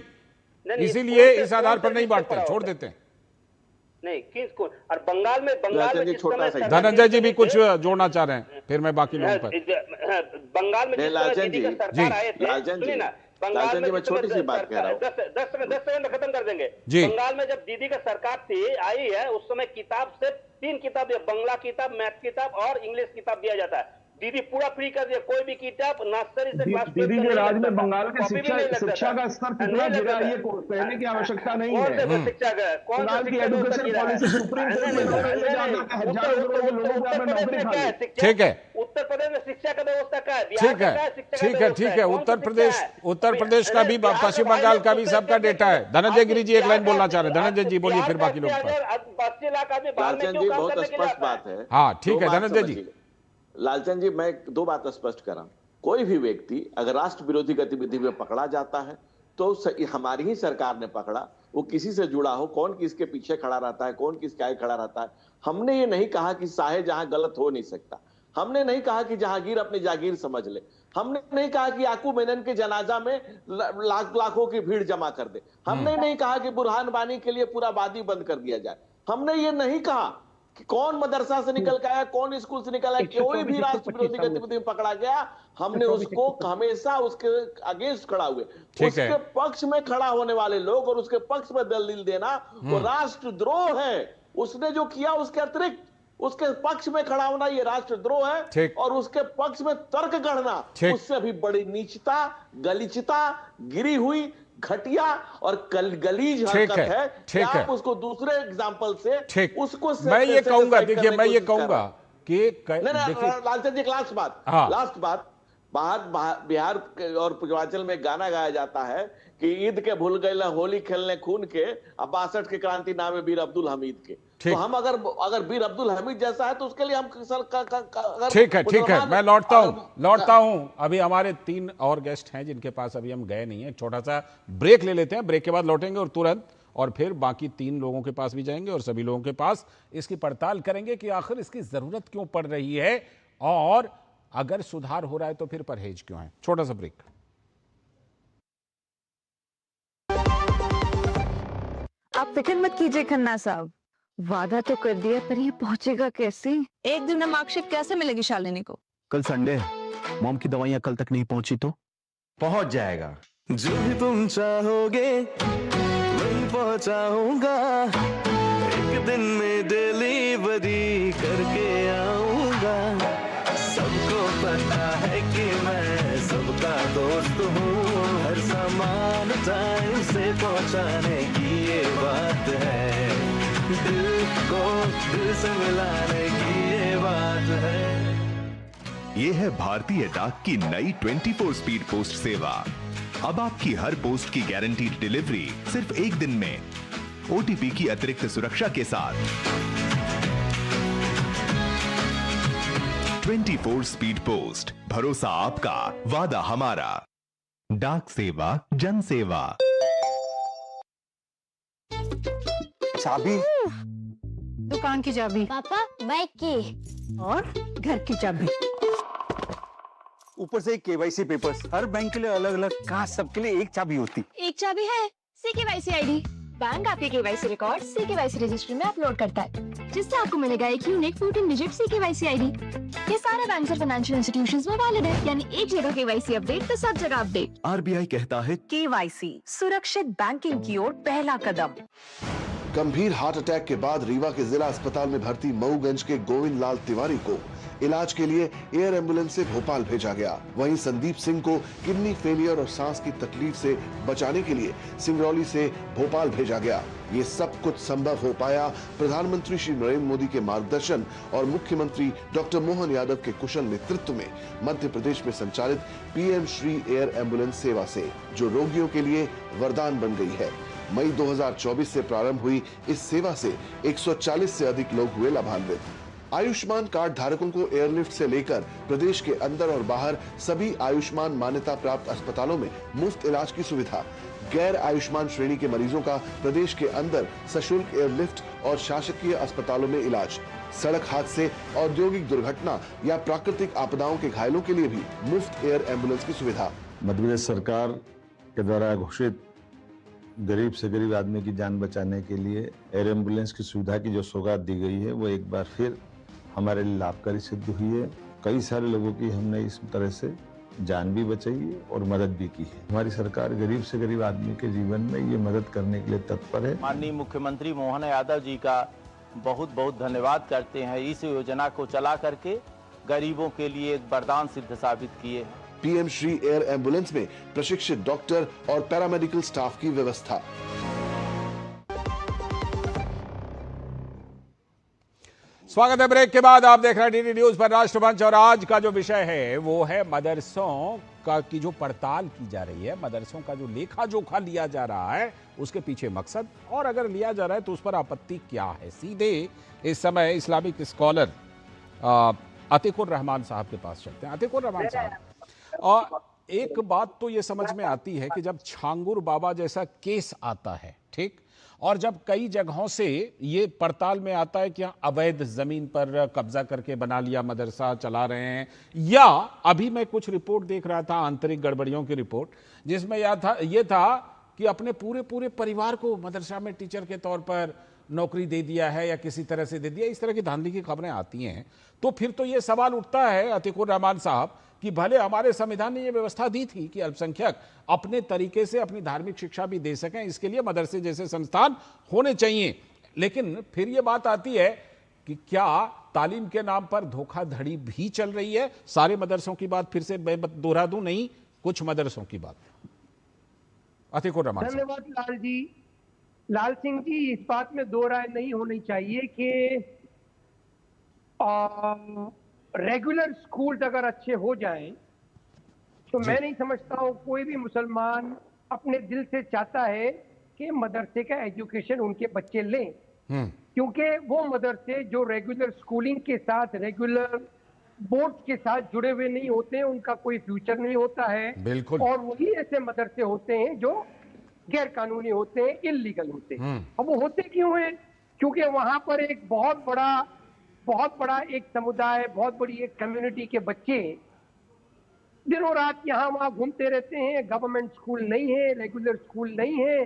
इसीलिए इस आधार पर नहीं बांटते, छोड़ देते हैं। नहीं, किसको? और बंगाल में धनंजय जी भी कुछ जोड़ना चाह रहे हैं, फिर मैं बाकी लोगों पर। बंगाल में सरकार आए थे, बंगाल में मैं छोटी सी बात कह रहा हूँ, 10 सेकंड खत्म कर देंगे। बंगाल में जब दीदी का सरकार थी आई है, उस समय किताब से 3 किताब, बंगला किताब, मैथ किताब और इंग्लिश किताब दिया जाता है। दीदी पूरा फ्री कर दिया, कोई भी किताब नर्सरी से क्लास 12 दीदी के राज में बंगाल के शिक्षा का स्तर कितना गिरा है ये कहने की आवश्यकता नहीं है। शिक्षा का बंगाल की एजुकेशन पॉलिसी सुप्रीम कोर्ट में हजारों लोगों को नौकरी। ठीक है, उत्तर प्रदेश में शिक्षा का व्यवस्था क्या है, बिहार ठीक है, का क्या है शिक्षा का ठीक है, व्यवस्था ठीक है। कौन सा उत्तर प्रदेश का भी, पश्चिम बंगाल का भी सबका डेटा है। धनंजय गिरी जी एक लाइन बोलना चाह रहे हैं। धनंजय जी बोलिए, फिर बाकी लोग। 80 लाख आदमी बाहर में लालचंद क्यों जी काम बहुत करने के लिए स्पष्ट आता है? बात है। हाँ ठीक दो है बात धनंजय जी। समझिए। लालचंद जी मैं दो बात स्पष्ट करा, कोई भी व्यक्ति अगर राष्ट्र विरोधी गतिविधि में पकड़ा जाता है तो हमारी ही सरकार ने पकड़ा, वो किसी से जुड़ा हो, कौन किसके पीछे खड़ा रहता है, कौन किसके आगे खड़ा रहता है। हमने ये नहीं कहा कि शाहजहां गलत हो नहीं सकता, हमने नहीं कहा कि जहांगीर अपनी जागीर समझ ले, हमने नहीं कहा कि याकूब मेनन के जनाजा में लाखों की भीड़ जमा कर दे, हमने नहीं कहा कि बुरहान वानी के लिए पूरा वादी बंद कर दिया जाए, हमने ये नहीं कहा कि कौन मदरसा से निकल के आया, कौन स्कूल से निकल आया, कोई भी राष्ट्र विरोधी गतिविधि में पकड़ा गया, हमने उसको हमेशा उसके अगेंस्ट खड़ा हुए। उसके पक्ष में खड़ा होने वाले लोग और उसके पक्ष में दलील देना वो राष्ट्रद्रोह है। उसने जो किया उसके अतिरिक्त उसके पक्ष में खड़ा होना ये राष्ट्रद्रोह है, और उसके पक्ष में तर्क गढ़ना उससे भी बड़ी नीचता, गलीचता, गिरी हुई, घटिया और गलीज हरकत है। ठीक है, आप उसको दूसरे एग्जाम्पल से उसको मैं ये कहूंगा, देखिए मैं ये कहूंगा कि लालचंद जी लास्ट बात बिहार और पूर्वांचल में गाना गाया जाता है कि ईद के भूल गए होली खेलने खून के, अब 62 के क्रांति नाम है वीर अब्दुल हमीद के। तो हम अगर वीर अब्दुल हमीद जैसा है तो उसके लिए हम ठीक है मैं लौटता हूं। अभी हमारे 3 और गेस्ट हैं जिनके पास अभी हम गए नहीं है। छोटा सा ब्रेक ले लेते हैं, ब्रेक के बाद लौटेंगे और तुरंत और फिर बाकी 3 लोगों के पास भी जाएंगे और सभी लोगों के पास इसकी पड़ताल करेंगे कि आखिर इसकी जरूरत क्यों पड़ रही है और अगर सुधार हो रहा है तो फिर परहेज क्यों है। छोटा सा ब्रेक। आप फिक्र मत कीजिए खन्ना साहब, वादा तो कर दिया पर ये पहुंचेगा कैसे? एक दिन में मार्कशीट कैसे मिलेगी शालिनी को? कल संडे है, मॉम की दवाइयां कल तक नहीं पहुंची तो पहुंच जाएगा। जो भी तुम चाहोगे वही पहुंचाऊंगा, एक दिन में डिलीवरी करके आऊंगा। सबको पता है कि मैं सबका दोस्त हूँ, हर सामान टाइम से पहुंचाने की ये बात है, दिल को दिल से मिलाने की ये बात है। ये है भारतीय डाक की नई 24 स्पीड पोस्ट सेवा। अब आपकी हर पोस्ट की गारंटीड डिलीवरी सिर्फ एक दिन में, ओटीपी की अतिरिक्त सुरक्षा के साथ। 24 स्पीड पोस्ट, भरोसा आपका, वादा हमारा। डाक सेवा, जन सेवा। चाबी, दुकान की चाबी, पापा बाइक की, और घर की चाबी, ऊपर से केवाईसी पेपर्स। हर बैंक के लिए अलग अलग, कहाँ सबके लिए एक चाबी होती? एक चाबी है CKYC ID। बैंक आपके KYC रिकॉर्ड CKYC रजिस्ट्री में अपलोड करता है, जिससे आपको मिलेगा एक यूनिक 14 डिजिट CKYC ID। ये सारे बैंक और फाइनेंशियल इंस्टीट्यूशंस में वैलिड है, यानी एक जगह KYC अपडेट तो सब जगह अपडेट। RBI कहता है KYC सुरक्षित बैंकिंग की ओर पहला कदम। गंभीर हार्ट अटैक के बाद रीवा के जिला अस्पताल में भर्ती मऊगंज के गोविंद लाल तिवारी को इलाज के लिए एयर एम्बुलेंस से भोपाल भेजा गया। वहीं संदीप सिंह को किडनी फेलियर और सांस की तकलीफ से बचाने के लिए सिंगरौली से भोपाल भेजा गया। ये सब कुछ संभव हो पाया प्रधानमंत्री श्री नरेंद्र मोदी के मार्गदर्शन और मुख्यमंत्री डॉक्टर मोहन यादव के कुशल नेतृत्व में मध्य प्रदेश में संचालित PM श्री एयर एम्बुलेंस सेवा से, जो रोगियों के लिए वरदान बन गई है। मई 2024 से प्रारंभ हुई इस सेवा से 140 से अधिक लोग हुए लाभान्वित। आयुष्मान कार्ड धारकों को एयरलिफ्ट से लेकर प्रदेश के अंदर और बाहर सभी आयुष्मान मान्यता प्राप्त अस्पतालों में मुफ्त इलाज की सुविधा। गैर आयुष्मान श्रेणी के मरीजों का प्रदेश के अंदर सशुल्क एयरलिफ्ट और शासकीय अस्पतालों में इलाज। सड़क हादसे, औद्योगिक दुर्घटना या प्राकृतिक आपदाओं के घायलों के लिए भी मुफ्त एयर एम्बुलेंस की सुविधा। मध्य प्रदेश सरकार के द्वारा घोषित गरीब से गरीब आदमी की जान बचाने के लिए एयर एम्बुलेंस की सुविधा की जो सौगात दी गई है वो एक बार फिर हमारे लिए लाभकारी सिद्ध हुई है। कई सारे लोगों की हमने इस तरह से जान भी बचाई है और मदद भी की है। हमारी सरकार गरीब से गरीब आदमी के जीवन में ये मदद करने के लिए तत्पर है। माननीय मुख्यमंत्री मोहन यादव जी का बहुत बहुत धन्यवाद करते हैं। इस योजना को चला करके गरीबों के लिए एक वरदान सिद्ध साबित किए। PM श्री एयर एम्बुलेंस में प्रशिक्षित डॉक्टर और पैरामेडिकल स्टाफ की व्यवस्था। स्वागत है ब्रेक के बाद। आप देख रहे हैं डीडी न्यूज पर राष्ट्रमंच और आज का जो विषय है वो है मदरसों का की जो पड़ताल की जा रही है, मदरसों का जो लेखा जोखा लिया जा रहा है उसके पीछे मकसद, और अगर लिया जा रहा है तो उस पर आपत्ति क्या है। सीधे इस समय इस्लामिक स्कॉलर अतीकुर रहमान साहब के पास चलते हैं। अतीकुर रहमान साहब, और एक बात तो ये समझ में आती है कि जब छांगुर बाबा जैसा केस आता है, ठीक, और जब कई जगहों से ये पड़ताल में आता है कि अवैध जमीन पर कब्जा करके बना लिया मदरसा चला रहे हैं, या अभी मैं कुछ रिपोर्ट देख रहा था, आंतरिक गड़बड़ियों की रिपोर्ट, जिसमें ये था कि अपने पूरे परिवार को मदरसा में टीचर के तौर पर नौकरी दे दिया है या किसी तरह से दे दिया, इस तरह की धांधली की खबरें आती हैं। तो फिर तो ये सवाल उठता है अतीकुर रहमान साहब कि भले हमारे संविधान ने ये व्यवस्था दी थी कि अल्पसंख्यक अपने तरीके से अपनी धार्मिक शिक्षा भी दे सकें, इसके लिए मदरसे जैसे संस्थान होने चाहिए, लेकिन फिर ये बात आती है कि क्या तालीम के नाम पर धोखाधड़ी भी चल रही है। सारे मदरसों की बात फिर से दोहरा दूं, नहीं, कुछ मदरसों की बात। अतीकुर रहमान साहब। धन्यवाद लाल जी। लाल सिंह जी, इस बात में दो राय नहीं होनी चाहिए कि रेगुलर स्कूल्स अगर अच्छे हो जाएं तो मैं नहीं समझता हूं कोई भी मुसलमान अपने दिल से चाहता है कि मदरसे का एजुकेशन उनके बच्चे लें, क्योंकि वो मदरसे जो रेगुलर स्कूलिंग के साथ, रेगुलर बोर्ड के साथ जुड़े हुए नहीं होते हैं, उनका कोई फ्यूचर नहीं होता है। बिल्कुल। और वही ऐसे मदरसे होते हैं जो गैर कानूनी होते हैं, इल्लीगल होते हैं। अब वो होते क्यों हैं? क्योंकि वहां पर एक बहुत बड़ा एक समुदाय, बहुत बड़ी एक कम्युनिटी के बच्चे दिनों रात यहाँ वहां घूमते रहते हैं। गवर्नमेंट स्कूल नहीं है, रेगुलर स्कूल नहीं है,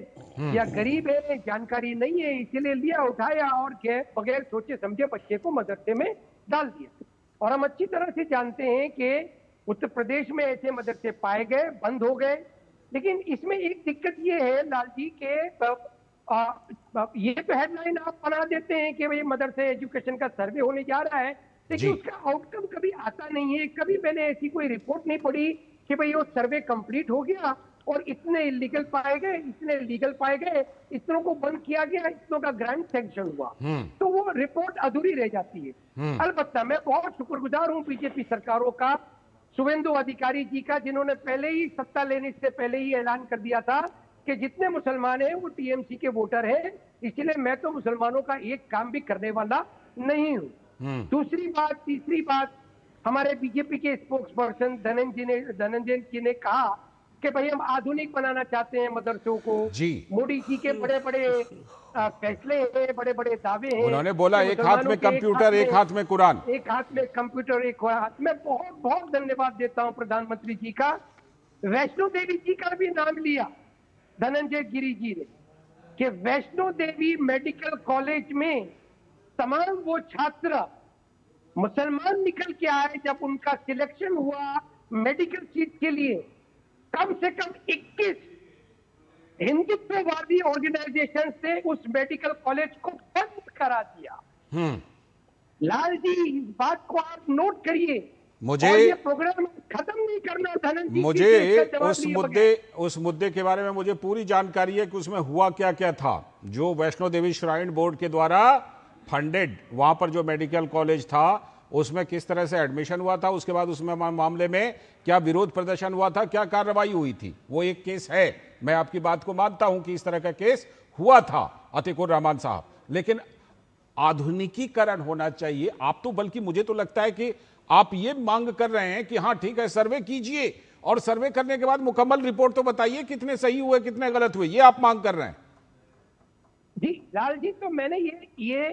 या गरीब है, जानकारी नहीं है, इसीलिए लिया, उठाया और बगैर सोचे समझे बच्चे को मदरसे में डाल दिया। और हम अच्छी तरह से जानते हैं कि उत्तर प्रदेश में ऐसे मदरसे पाए गए, बंद हो गए। लेकिन इसमें एक दिक्कत ये है लाल जी के ये तो हेडलाइन आप बना देते हैं कि भाई मदरसे एजुकेशन का सर्वे होने जा रहा है, लेकिन उसका आउटकम कभी आता नहीं है। कभी मैंने ऐसी कोई रिपोर्ट नहीं पढ़ी कि भाई वो सर्वे कंप्लीट हो गया और इतने इलीगल पाए गए, इतने लीगल पाए गए, इतनों को बंद किया गया, इतनों का ग्रांट सैंक्शन हुआ, तो वो रिपोर्ट अधूरी रह जाती है। अलबत्ता मैं बहुत शुक्रगुजार हूँ बीजेपी सरकारों का, शुभेंदु अधिकारी जी का, जिन्होंने पहले ही सत्ता लेने से पहले ही ऐलान कर दिया था कि जितने मुसलमान हैं वो टीएमसी के वोटर हैं, इसलिए मैं तो मुसलमानों का एक काम भी करने वाला नहीं हूं। तीसरी बात, हमारे बीजेपी के स्पोक्स पर्सन धनंजय जी ने कहा कि भाई हम आधुनिक बनाना चाहते हैं मदरसों को। मोदी जी के बड़े फैसले हैं, बड़े दावे हैं। उन्होंने बोला एक हाथ में कंप्यूटर, एक हाथ में कुरान, एक हाथ में कंप्यूटर, एक हाथ में। बहुत धन्यवाद देता हूं प्रधानमंत्री जी का। वैष्णो देवी जी का भी नाम लिया धनंजय गिरी जी ने कि वैष्णो देवी मेडिकल कॉलेज में तमाम वो छात्र मुसलमान निकल के आए, जब उनका सिलेक्शन हुआ मेडिकल सीट के लिए, कम से कम 21 हिंदुत्ववादी ऑर्गेनाइजेशन से उस मेडिकल कॉलेज को बंद करा दिया। लाल जी, इस बात को आप नोट करिए। मुझे ये प्रोग्राम खत्म नहीं करना धनंजय। मुझे उस मुद्दे के बारे में मुझे पूरी जानकारी है कि उसमें हुआ क्या क्या था। जो वैष्णो देवी श्राइन बोर्ड के द्वारा फंडेड वहां पर जो मेडिकल कॉलेज था, उसमें किस तरह से एडमिशन हुआ था, उसके बाद उसमें मामले में क्या विरोध प्रदर्शन हुआ था, क्या कार्रवाई हुई थी, वो एक केस है। मैं आपकी बात को मानता हूं कि इस तरह का केस हुआ था अतीकुर रहमान साहब, लेकिन आधुनिकीकरण होना चाहिए। आप तो, बल्कि मुझे तो लगता है कि आप ये मांग कर रहे हैं कि हाँ ठीक है, सर्वे कीजिए और सर्वे करने के बाद मुकम्मल रिपोर्ट तो बताइए कितने सही हुए कितने गलत हुए, ये आप मांग कर रहे हैं। जी लाल जी, तो मैंने ये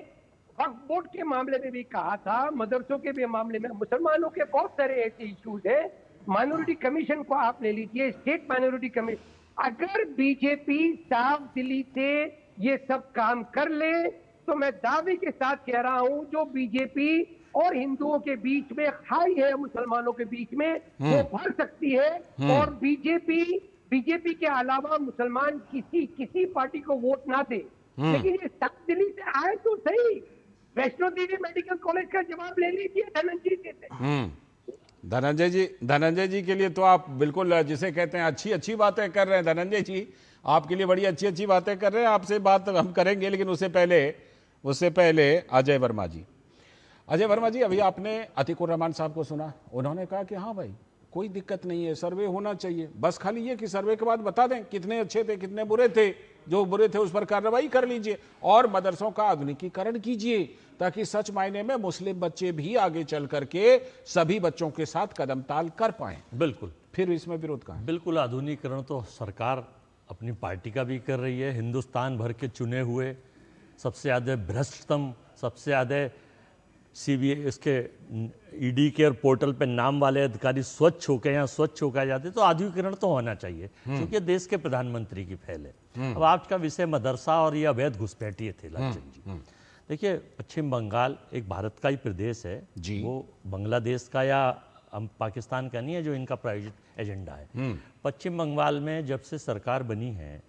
वक्फ बोर्ड के मामले में भी कहा था, मदरसों के भी मामले में, मुसलमानों के बहुत सारे ऐसे इश्यूज है। माइनॉरिटी कमीशन को आप ले लीजिए, स्टेट माइनॉरिटी कमीशन। अगर बीजेपी साफ दिली से ये सब काम कर ले तो मैं दावे के साथ कह रहा हूं, जो बीजेपी और हिंदुओं के बीच में खाई है, मुसलमानों के बीच में, वो भर सकती है। और बीजेपी के अलावा मुसलमान किसी पार्टी को वोट ना दे, लेकिन ये साफ दिली से आए तो सही। वैष्णो देवी मेडिकल कॉलेज का जवाब ले लीजिए धनंजय जी से। धनंजय जी के लिए तो आप बिल्कुल, जिसे कहते हैं, अच्छी बातें कर रहे हैं। धनंजय जी आपके लिए बड़ी अच्छी बातें कर रहे हैं, आपसे बात हम करेंगे, लेकिन उससे पहले अजय वर्मा जी, अजय वर्मा जी, अभी आपने अतीकुर रहमान साहब को सुना, उन्होंने कहा कि हाँ भाई कोई दिक्कत नहीं है, सर्वे होना चाहिए, बस खाली ये कि सर्वे के बाद बता दें कितने अच्छे थे कितने बुरे थे, जो बुरे थे उस पर कार्रवाई कर लीजिए और मदरसों का आधुनिकीकरण कीजिए ताकि सच मायने में मुस्लिम बच्चे भी आगे चल करके सभी बच्चों के साथ कदम ताल कर पाए। बिल्कुल, फिर इसमें विरोध कहाँ है? बिल्कुल, आधुनिकीकरण तो सरकार अपनी पार्टी का भी कर रही है। हिंदुस्तान भर के चुने हुए सबसे ज़्यादा भ्रष्टतम, सबसे ज़्यादा इसके ईडी के और पोर्टल पे नाम वाले अधिकारी स्वच्छ होकर यहाँ स्वच्छ होकर जाते, तो आधुनिकीकरण तो होना चाहिए क्योंकि देश के प्रधानमंत्री की पहल है। अब आपका विषय मदरसा और ये अवैध घुसपैठिए थे लालचंद जी। देखिए, पश्चिम बंगाल एक भारत का ही प्रदेश है जी, वो बांग्लादेश का या पाकिस्तान का नहीं है जो इनका प्रायोजित एजेंडा है। पश्चिम बंगाल में जब से सरकार बनी है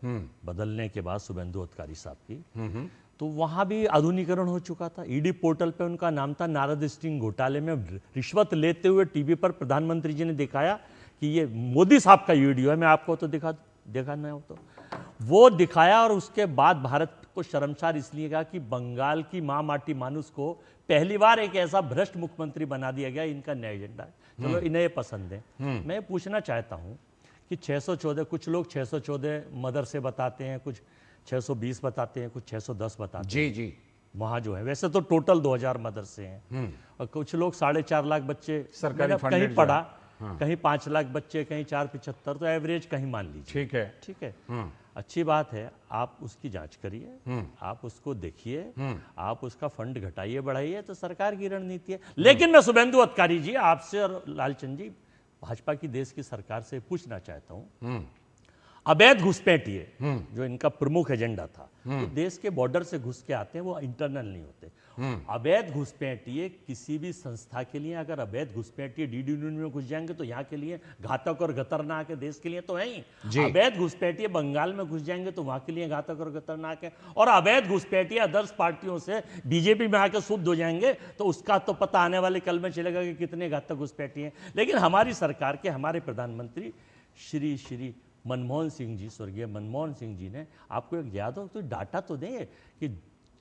बदलने के बाद शुभेंदु अधिकारी साहब की, तो वहाँ भी आधुनिकीकरण हो चुका था। ईडी पोर्टल पे उनका नाम था। नारद स्टिंग घोटाले में रिश्वत लेते हुए टीवी पर प्रधानमंत्री जी ने दिखाया कि ये मोदी साहब का वीडियो है, मैं आपको तो देखा नहीं हो तो वो दिखाया, और उसके बाद भारत को शर्मसार इसलिए कहा कि बंगाल की माँ माटी मानुस को पहली बार एक ऐसा भ्रष्ट मुख्यमंत्री बना दिया गया। इनका नया एजेंडा है, चलो इन्हें ये पसंद है। मैं पूछना चाहता हूँ कि 614, कुछ लोग 614 मदरसे बताते हैं, कुछ 620 बताते हैं, कुछ 610 बताते जी हैं। जी, वहाँ जो है वैसे तो टोटल 2000 मदरसे हैं और कुछ लोग 4.5 लाख बच्चे सरकारी कहीं पढ़ा, कहीं 5 लाख बच्चे, कहीं 475, तो एवरेज कहीं मान लीजिए। ठीक है, अच्छी बात है, आप उसकी जांच करिए, आप उसको देखिए, आप उसका फंड घटाइए बढ़ाइए, तो सरकार की रणनीति है। लेकिन मैं शुभेंदु अधिकारी जी आपसे और लालचंद जी भाजपा की देश की सरकार से पूछना चाहता हूँ, अवैध घुसपैठिए जो इनका प्रमुख एजेंडा था, तो देश के बॉर्डर से घुस के आते हैं, वो इंटरनल नहीं होते। अवैध घुसपैठिए किसी भी संस्था के लिए, अगर अवैध घुसपैठिए डीडी यूनियन में घुस जाएंगे तो यहाँ के लिए घातक और खतरनाक है, देश के लिए तो है ही। अवैध घुसपैठिए बंगाल में घुस जाएंगे तो वहाँ के लिए घातक और खतरनाक है, और अवैध घुसपैठिए अदर्स पार्टियों से बीजेपी में आकर शुद्ध हो जाएंगे तो उसका तो पता आने वाले कल में चलेगा कि कितने घातक घुसपैठिए। लेकिन हमारी सरकार के हमारे प्रधानमंत्री श्री मनमोहन सिंह जी, स्वर्गीय मनमोहन सिंह जी ने, आपको एक याद हो तो डाटा तो दें कि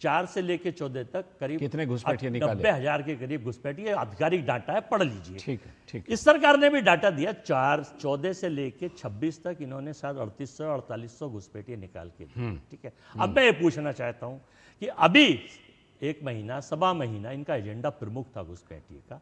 4 से लेकर 14 तक करीब कितने घुसपैठिए निकाले, 90,000 के करीब घुसपैठिए, आधिकारिक डाटा है, पढ़ लीजिए। ठीक है। इस सरकार ने भी डाटा दिया, 14 से लेकर 26 तक इन्होंने शायद 3800-4800 घुसपैठिए निकाल के दिए। ठीक है, अब मैं ये पूछना चाहता हूँ कि अभी 1 महीना, सवा महीना इनका एजेंडा प्रमुख था घुसपैठिए का,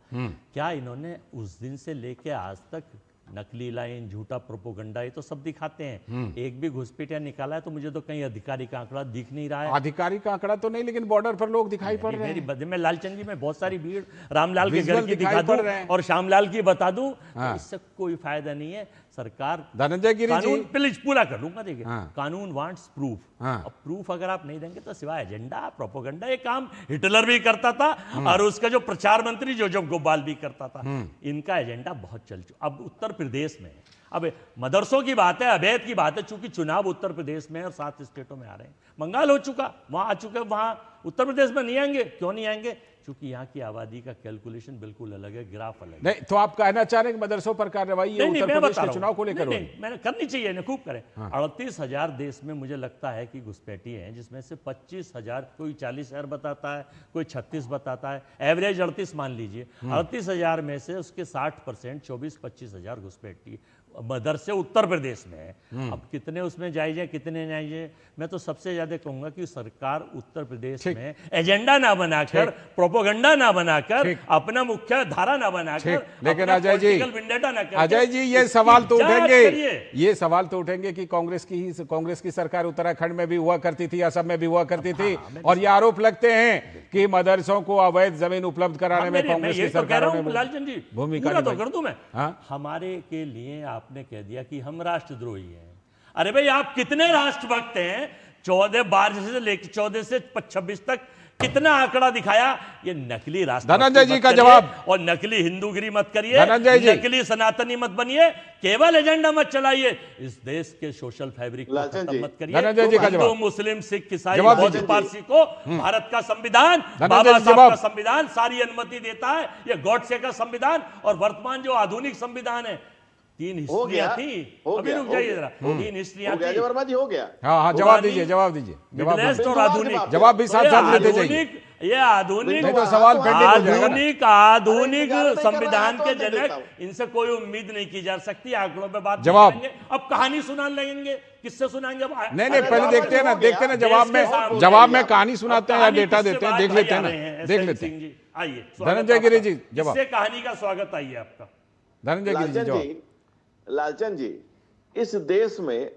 क्या इन्होंने उस दिन से लेकर आज तक नकली लाइन, झूठा प्रोपोगंडा, ये तो सब दिखाते हैं, एक भी घुसपैठिया निकाला है तो मुझे तो कहीं अधिकारी का आंकड़ा दिख नहीं रहा है। अधिकारी का आंकड़ा तो नहीं, लेकिन बॉर्डर पर लोग दिखाई पड़ रहे हैं। मैं लालचंद जी में बहुत सारी भीड़ रामलाल के घर की दिखा दूं और श्यामलाल की बता दूं, तो इससे कोई फायदा नहीं है। सरकार धनंजय गिरी जी, प्लीज पूरा कर लूंगा। देखिए, कानून वांट्स प्रूफ, अब प्रूफ अगर आप नहीं देंगे तो सिवाय एजेंडा, प्रोपोगंडा, ये काम हिटलर भी करता था और उसका जो प्रचार मंत्री जो गोपाल भी करता था। इनका एजेंडा बहुत चल चुका। अब उत्तर प्रदेश में, अब मदरसों की बात है, अवैध की बात है, चूंकि चुनाव उत्तर प्रदेश में और 7 स्टेटों में आ रहे हैं। बंगाल हो चुका, वहां आ चुके, वहां उत्तर प्रदेश में नहीं आएंगे। क्यों नहीं आएंगे? क्योंकि यहाँ की आबादी का कैलकुलेशन बिल्कुल अलग है, ग्राफ अलग है। नहीं, तो आप कहना चाह रहे हैं कि मदरसों पर कार्रवाई उत्तर प्रदेश के चुनाव को लेकर मैंने करनी चाहिए ना, खूब करें। 38,000 देश में मुझे लगता है कि घुसपैठिए हैं, जिसमें से 25,000, कोई 40,000 बताता है, कोई 36 बताता है, एवरेज 38 मान लीजिए। 38,000 में से उसके 60% 24-25,000 घुसपैठिए मदरसे उत्तर प्रदेश में है। अब कितने उसमें जायज है, कितने जायज है? मैं तो सबसे ज्यादा कहूंगा कि सरकार उत्तर प्रदेश में एजेंडा ना बनाकर, प्रोपोगंडा ना बनाकर, अपना मुख्य धारा ना बनाकर, लेकिन अजय जी ये सवाल तो उठेंगे, ये सवाल तो उठेंगे कि कांग्रेस की सरकार उत्तराखंड में भी हुआ करती थी, असम में भी हुआ करती थी, और ये आरोप लगते हैं कि मदरसों को अवैध जमीन उपलब्ध कराने में कांग्रेस की सरकार ने भूमिका तो कर दूं मैं। हमारे के लिए आपने कह दिया कि हम राष्ट्रद्रोही हैं। अरे भाई, आप कितने राष्ट्रभक्त हैं? 12 से लेकर 14 से 26 तक कितना आंकड़ा दिखाया? ये नकली राष्ट्र धनंजय जी का जवाब, और नकली हिंदूगिरी मत करिए, नकली सनातनी मत बनिए, केवल एजेंडा मत चलाइए, इस देश के सोशल फैब्रिक को खत्म मत करिए। धनंजय जी का जवाब, हिंदू, मुस्लिम, सिख, ईसाई, बौद्ध, पारसी को भारत का संविधान, बाबा साहब का संविधान सारी अनुमति देता है। ये गॉडसे का संविधान और वर्तमान जो आधुनिक संविधान है, 3 हो गया, हिस्ट्रियां थी। हो अभी गया, रुक हो जाइए गया। जरा। 3 हिस्ट्रियां हो गया थी। अजय वर्मा जी, हो गया। हाँ जवाब दीजिए जवाब दीजिए मिडवेस्ट और आधुनिक। जवाब भी साथ साथ लेते जाइए। ये आधुनिक, नहीं तो सवाल पेंडिंग हो जाएगा ना। आधुनिक संविधान के जनक, इनसे कोई उम्मीद नहीं की जा सकती। आंकड़ों पे बात जवाब। करेंगे। अब कहानी सुनाने लगेंगे, किससे सुनाएंगे? नहीं पहले देखते हैं ना जवाब में कहानी सुनाते हैं या डेटा देते हैं, देख लेते हैं ना। आइए धनंजय गिरी जी जवाब। इससे कहानी का स्वागत। आइए आपका धनंजय गिरी जी जवाब। लालचंद जी, इस देश में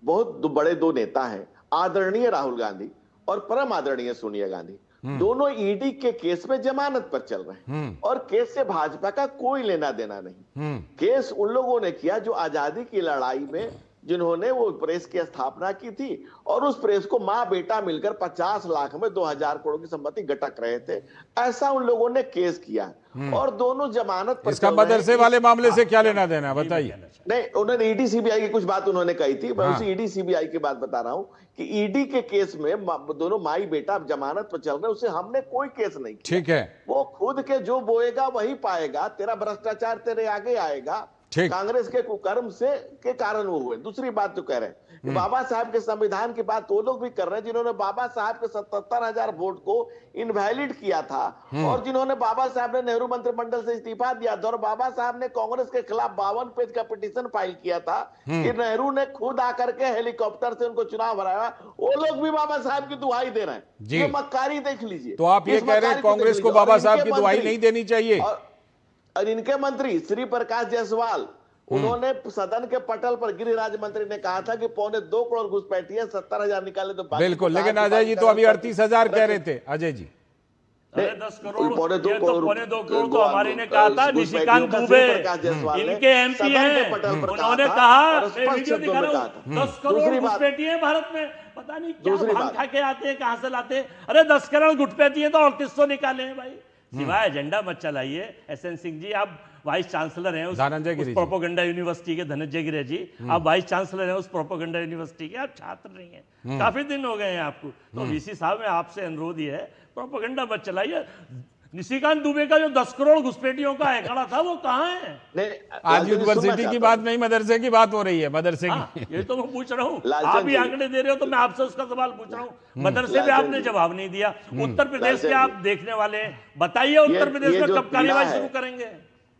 बहुत बड़े 2 नेता हैं, आदरणीय राहुल गांधी और परम आदरणीय सोनिया गांधी। दोनों ईडी के केस में जमानत पर चल रहे हैं और केस से भाजपा का कोई लेना देना नहीं। केस उन लोगों ने किया जो आजादी की लड़ाई में जिन्होंने वो प्रेस की स्थापना की थी और उस प्रेस को मां बेटा मिलकर 50 लाख में 2000 करोड़ की संपत्ति गटक रहे थे। ऐसा उन लोगों ने केस किया और दोनों जमानत पर। इसका मदरसे वाले मामले से क्या लेना देना बताइए। नहीं, उन्होंने ईडी सीबीआई की कुछ बात उन्होंने कही थी। मैं उसी ईडी सीबीआई की बात बता रहा हूं कि ईडी के केस में दोनों माई बेटा जमानत पर चल रहे, उसे हमने कोई केस नहीं किया। ठीक है, वो खुद के जो बोएगा वही पाएगा। तेरा भ्रष्टाचार तेरे आगे आएगा। कांग्रेस के कुकर्म से के कारण वो हुए। दूसरी बात जो कह रहे हैं बाबा साहब के संविधान की बात वो लोग भी कर रहे हैं जिन्होंने बाबा साहब के 77,000 वोट को इनवैलिड किया था और जिन्होंने बाबा साहब ने नेहरू मंत्रिमंडल से इस्तीफा दिया था और बाबा साहब ने कांग्रेस के खिलाफ 52 पेज का पिटीशन फाइल किया था कि नेहरू ने खुद आकर के हेलीकॉप्टर से उनको चुनाव हराया। वो लोग भी बाबा साहब की दुहाई दे रहे हैं। ये मक्कारी देख लीजिए। तो आप ये कह रहे हैं कांग्रेस को बाबा साहब की दुहाई नहीं देनी चाहिए? और इनके मंत्री श्री प्रकाश जायसवाल, उन्होंने सदन के पटल पर गृह राज्य मंत्री ने कहा था कि 2.25 करोड़ घुसपैठिए 70,000 निकाले तो बिल्कुल। लेकिन अजय जी तो अभी 38,000 कह रहे थे। अजय जी 10 करोड़, 2.25 करोड़ तो हमारे ने कहा था। निशिकांत दुबे इनके एमपी हैं, उन्होंने कहा, वीडियो दिखा रहा हूं, 10 करोड़ घुसपैठिए भारत में। पता नहीं क्या भांग खा के आते हैं, कहां से लाते हैं। अरे 10 करोड़ घुसपैठिए तो 3800 निकाले हैं भाई। सिवाय एजेंडा मत चलाइए। एसएन सिंह जी, आप वाइस चांसलर हैं उस प्रोपोगंडा यूनिवर्सिटी के। धनंजय गिरी जी, आप वाइस चांसलर हैं उस प्रोपोगंडा यूनिवर्सिटी के, आप छात्र नहीं हैं। काफी दिन हो गए हैं आपको। तो वीसी साहब में आपसे अनुरोध ही है, प्रोपोगंडा मत चलाइए। निशिकांत दुबे का जो 10 करोड़ घुसपैठियों का आंकड़ा था वो कहाँ है? आज यूनिवर्सिटी की बात नहीं, मदरसे की बात हो रही है। मदरसे की ये तो मैं पूछ रहा हूँ। आप ही आंकड़े दे रहे हो तो मैं आपसे उसका सवाल पूछ रहा हूँ। मदरसे पे आपने जवाब नहीं दिया। उत्तर प्रदेश के आप देखने वाले हैं, बताइए उत्तर प्रदेश में कब कार्रवाई शुरू करेंगे?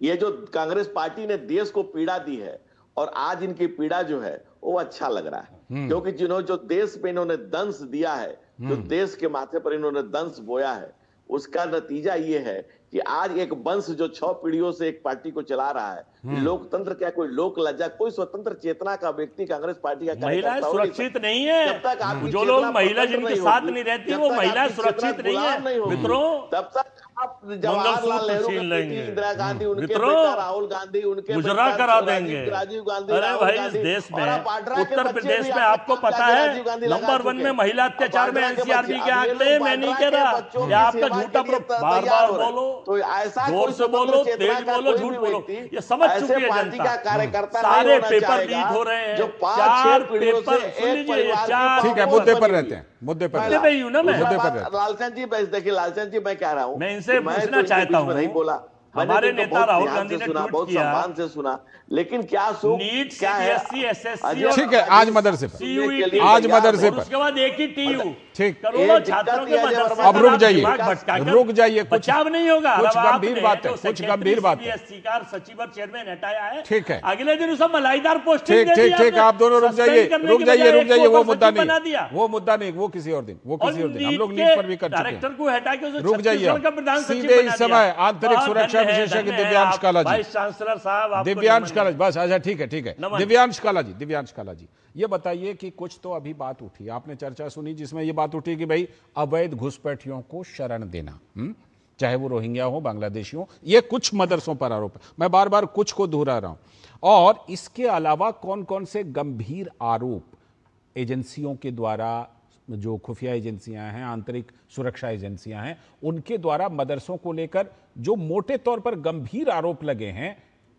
ये जो कांग्रेस पार्टी ने देश को पीड़ा दी है और आज इनकी पीड़ा जो है वो अच्छा लग रहा है, क्योंकि जिन्होंने जो देश पे इन्होंने दंश दिया है, जो देश के माथे पर इन्होंने दंश बोया है, उसका नतीजा ये है कि आज एक वंश जो 6 पीढ़ियों से एक पार्टी को चला रहा है, लोकतंत्र क्या, कोई लोक लज्जा, कोई स्वतंत्र चेतना का व्यक्ति कांग्रेस पार्टी का महिलाएं सुरक्षित नहीं है। जो लोग महिला जिनके साथ नहीं रहती वो महिलाएं सुरक्षित नहीं है मित्रों। तब तक आप जवाहरलाल नेहरू, इंदिरा गांधी, उनके बेटा राहुल गांधी, उनके गुजरा करा देंगे। राजीव गांधी। अरे भाई, इस देश में, उत्तर प्रदेश में आपको पता है नंबर 1 में महिला अत्याचार में एनसीआरबी के आंकड़े। मैं नहीं कह रहा, या आपका झूठा बार बार बोलो, तो ऐसा जोर से बोलो, तेज बोलो, झूठ बोलो, ये समझ चुकी है जनता। सारे पेपर लीक हो रहे हैं, 4 पेपर। सुन लीजिए, 4। ठीक है, मुद्दे पर रहते हैं, मुद्दे पर लालचंद जी, देखिए लालचंद जी, मैं कह रहा हूँ, मैं इनसे पूछना चाहता हूँ, नहीं बोला हमारे नेता राहुल गांधी ने ट्वीट किया, सम्मान से सुना, लेकिन क्या सो नीट, सीबीएसई, एसएससी, ठीक है, आज मदरसे पर, आज मदरसे पर, उसके बाद एक ही टीयू, ठीक, करोड़ों छात्रों के मदरसे। अब रुक जाइए, कुछ बचाव नहीं होगा, कुछ गंभीर बात है, कुछ गंभीर बात है। सीबीएसई सचिव और चेयरमैन हटाया है, ठीक है, अगले दिन उसे मलाईदार पोस्टिंग दे दिया। ठीक, आप दोनों रुक जाइए, वो मुद्दा नहीं, वो मुद्दा नहीं, वो किसी और दिन, हम लोग नीट पर भी कर चुके हैं। डायरेक्टर को हटा के रुक जाइए, सीधे इस समय आंतरिक सुरक्षा विशेषज्ञ दिव्यांश काला जी, वाइस चांसलर साहब, दिव्यांश काला जी, बस अच्छा, ठीक है, दिव्यांश काला जी, ये बताइए कि कुछ तो अभी बात उठी, आपने चर्चा सुनी जिसमें ये बात उठी कि भाई अवैध घुसपैठियों को शरण देना, चाहे वो रोहिंग्या हो, बांग्लादेशी हो, ये कुछ मदरसों पर आरोप है। मैं बार बार कुछ को दोहरा रहा हूं। और इसके अलावा कौन कौन से गंभीर आरोप एजेंसियों के द्वारा, जो खुफिया एजेंसियां हैं, आंतरिक सुरक्षा एजेंसियां हैं, उनके द्वारा मदरसों को लेकर जो मोटे तौर पर गंभीर आरोप लगे हैं,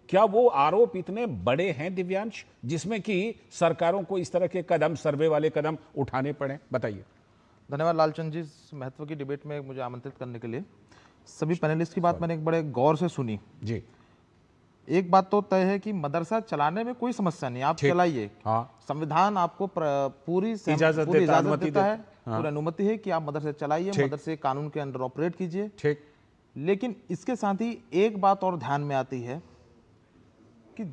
क्या वो आरोप इतने बड़े हैं दिव्यांश, जिसमें कि सरकारों को इस तरह के कदम, सर्वे वाले कदम उठाने पड़े? बताइए। धन्यवाद लालचंद जी, इस महत्व की डिबेट में मुझे आमंत्रित करने के लिए। सभी पैनलिस्ट की बात मैंने एक बड़े गौर से सुनी जी। एक बात तो तय है कि मदरसा चलाने में कोई समस्या नहीं, आप चलाइए। हाँ। संविधान आपको पूरी इजाजत देता है, हाँ। पूरी अनुमति है कि आप मदरसे चलाइए, मदरसे कानून के अंडर ऑपरेट कीजिए। ठीक। लेकिन इसके साथ ही एक बात और ध्यान में आती है कि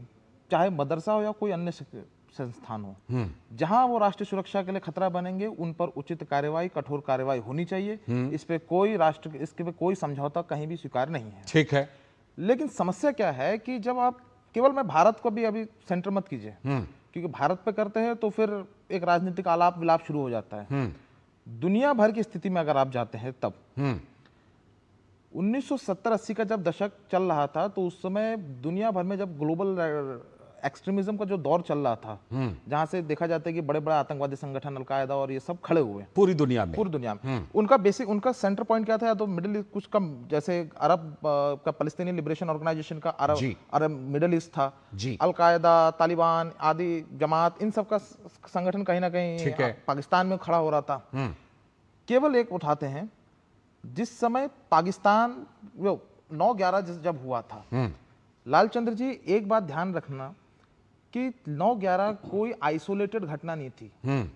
चाहे मदरसा हो या कोई अन्य संस्थान हो, जहां वो राष्ट्रीय सुरक्षा के लिए खतरा बनेंगे उन पर उचित कार्रवाई, कठोर कार्रवाई होनी चाहिए। इस पे कोई इसके पे कोई समझौता कहीं भी स्वीकार नहीं है। ठीक है। लेकिन समस्या क्या है कि जब आप केवल मैं भारत को भी अभी सेंटर मत कीजिए, क्योंकि भारत पे करते हैं तो फिर एक राजनीतिक आलाप विलाप शुरू हो जाता है। दुनिया भर की स्थिति में अगर आप जाते हैं तब 1970-80 का जब दशक चल रहा था तो उस समय दुनिया भर में जब ग्लोबल एक्सट्रीमिज्म का जो दौर चल रहा था, जहां से देखा जाता है कि बड़े बड़े आतंकवादी संगठन अलकायदा और ये सब खड़े हुए पूरी दुनिया में। उनका सेंटर पॉइंट क्या था? या तो मिडिल ईस्ट, कुछ कम जैसे अरब का पैलेस्टीनी लिबरेशन ऑर्गेनाइजेशन का अरब मिडिल ईस्ट था, अलकायदा, तालिबान आदि जमात, इन सब का संगठन कहीं ना कहीं पाकिस्तान में खड़ा हो रहा था। केवल एक उठाते हैं, जिस समय पाकिस्तान 9/11 जब हुआ था, लालचंद्र जी एक बात ध्यान रखना कि 9/11 कोई आइसोलेटेड घटना नहीं थी।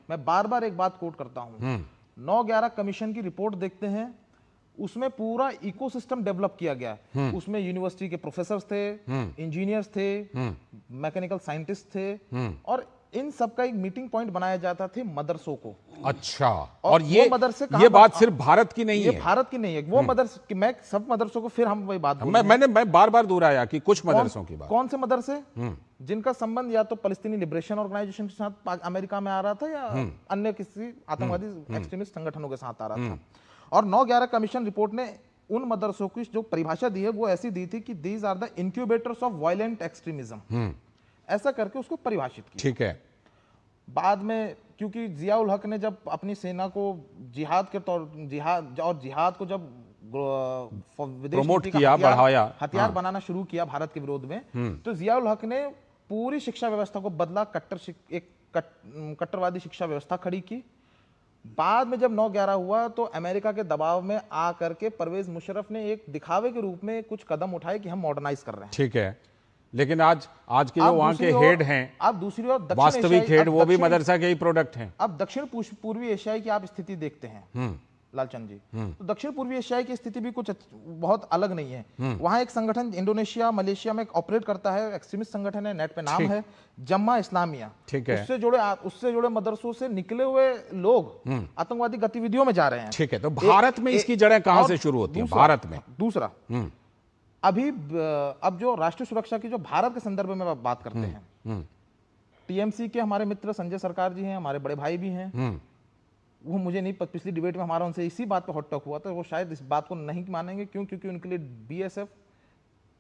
मैं बार बार एक बात कोट करता हूं, 9/11 कमीशन की रिपोर्ट देखते हैं, उसमें पूरा इकोसिस्टम डेवलप किया गया। उसमें यूनिवर्सिटी के प्रोफेसर थे, इंजीनियर्स थे, मैकेनिकल साइंटिस्ट थे, और इन सब का एक मीटिंग पॉइंट बनाया जाता थे मदरसों को। अच्छा, और ये मदरसे ये बात सिर्फ भारत की नहीं है, ये भारत की नहीं है। वो मदरसे, मैं सब मदरसों को, फिर हम वही बात मैं बार बार दोहराया कि कुछ मदरसों की बात। कौन से मदरसे जिनका संबंध या तो पैलेस्टीनी लिबरेशन ऑर्गेनाइजेशन के साथ अमेरिका में आ रहा था, या अन्य किसी आतंकवादी एक्सट्रीमिस्ट संगठनों के साथ आ रहा था। और 9/11 कमीशन रिपोर्ट ने उन मदरसों की जो परिभाषा दी है वो ऐसी दी थी कि these are the incubators of violent extremism, ऐसा करके उसको परिभाषित किया। ठीक है। बाद में क्योंकि जिया उल हक ने जब अपनी सेना को जिहाद को जब प्रमोट किया, बढ़ाया, हथियार बनाना शुरू किया भारत के विरोध में, तो जिया उल हक ने पूरी शिक्षा व्यवस्था को बदला, कट्टरवादी शिक्षा व्यवस्था खड़ी की। बाद में जब 9/11 हुआ तो अमेरिका के दबाव में आ करके परवेज मुशर्रफ ने एक दिखावे के रूप में कुछ कदम उठाए कि हम मॉडर्नाइज कर रहे हैं। ठीक है, लेकिन आज के जो वहां के हेड हैं, आप दूसरी ओर वास्तविक हेड वो भी मदरसा के ही प्रोडक्ट हैं। अब दक्षिण पूर्वी एशिया की आप स्थिति देखते हैं लालचंद जी, तो दक्षिण पूर्वी एशिया की स्थिति भी कुछ बहुत अलग नहीं है। वहां एक संगठन इंडोनेशिया, मलेशिया में ऑपरेट करता है, एक्सट्रीमिस्ट संगठन है, नेट पे नाम है जम्मा इस्लामिया। ठीक है। उससे जुड़े मदरसों से निकले हुए लोग आतंकवादी गतिविधियों में जा रहे हैं। ठीक है, तो भारत में इसकी जड़ें कहां से शुरू होती है? भारत में दूसरा, अब जो राष्ट्रीय सुरक्षा की जो भारत के संदर्भ में बात करते हैं, टीएमसी के हमारे मित्र संजय सरकार जी हैं, हमारे बड़े भाई भी हैं। वो मुझे नहीं, पिछली डिबेट में हमारा उनसे इसी बात पे हॉट टॉक हुआ था, वो शायद इस बात को नहीं मानेंगे। क्यों? क्योंकि उनके लिए बीएसएफ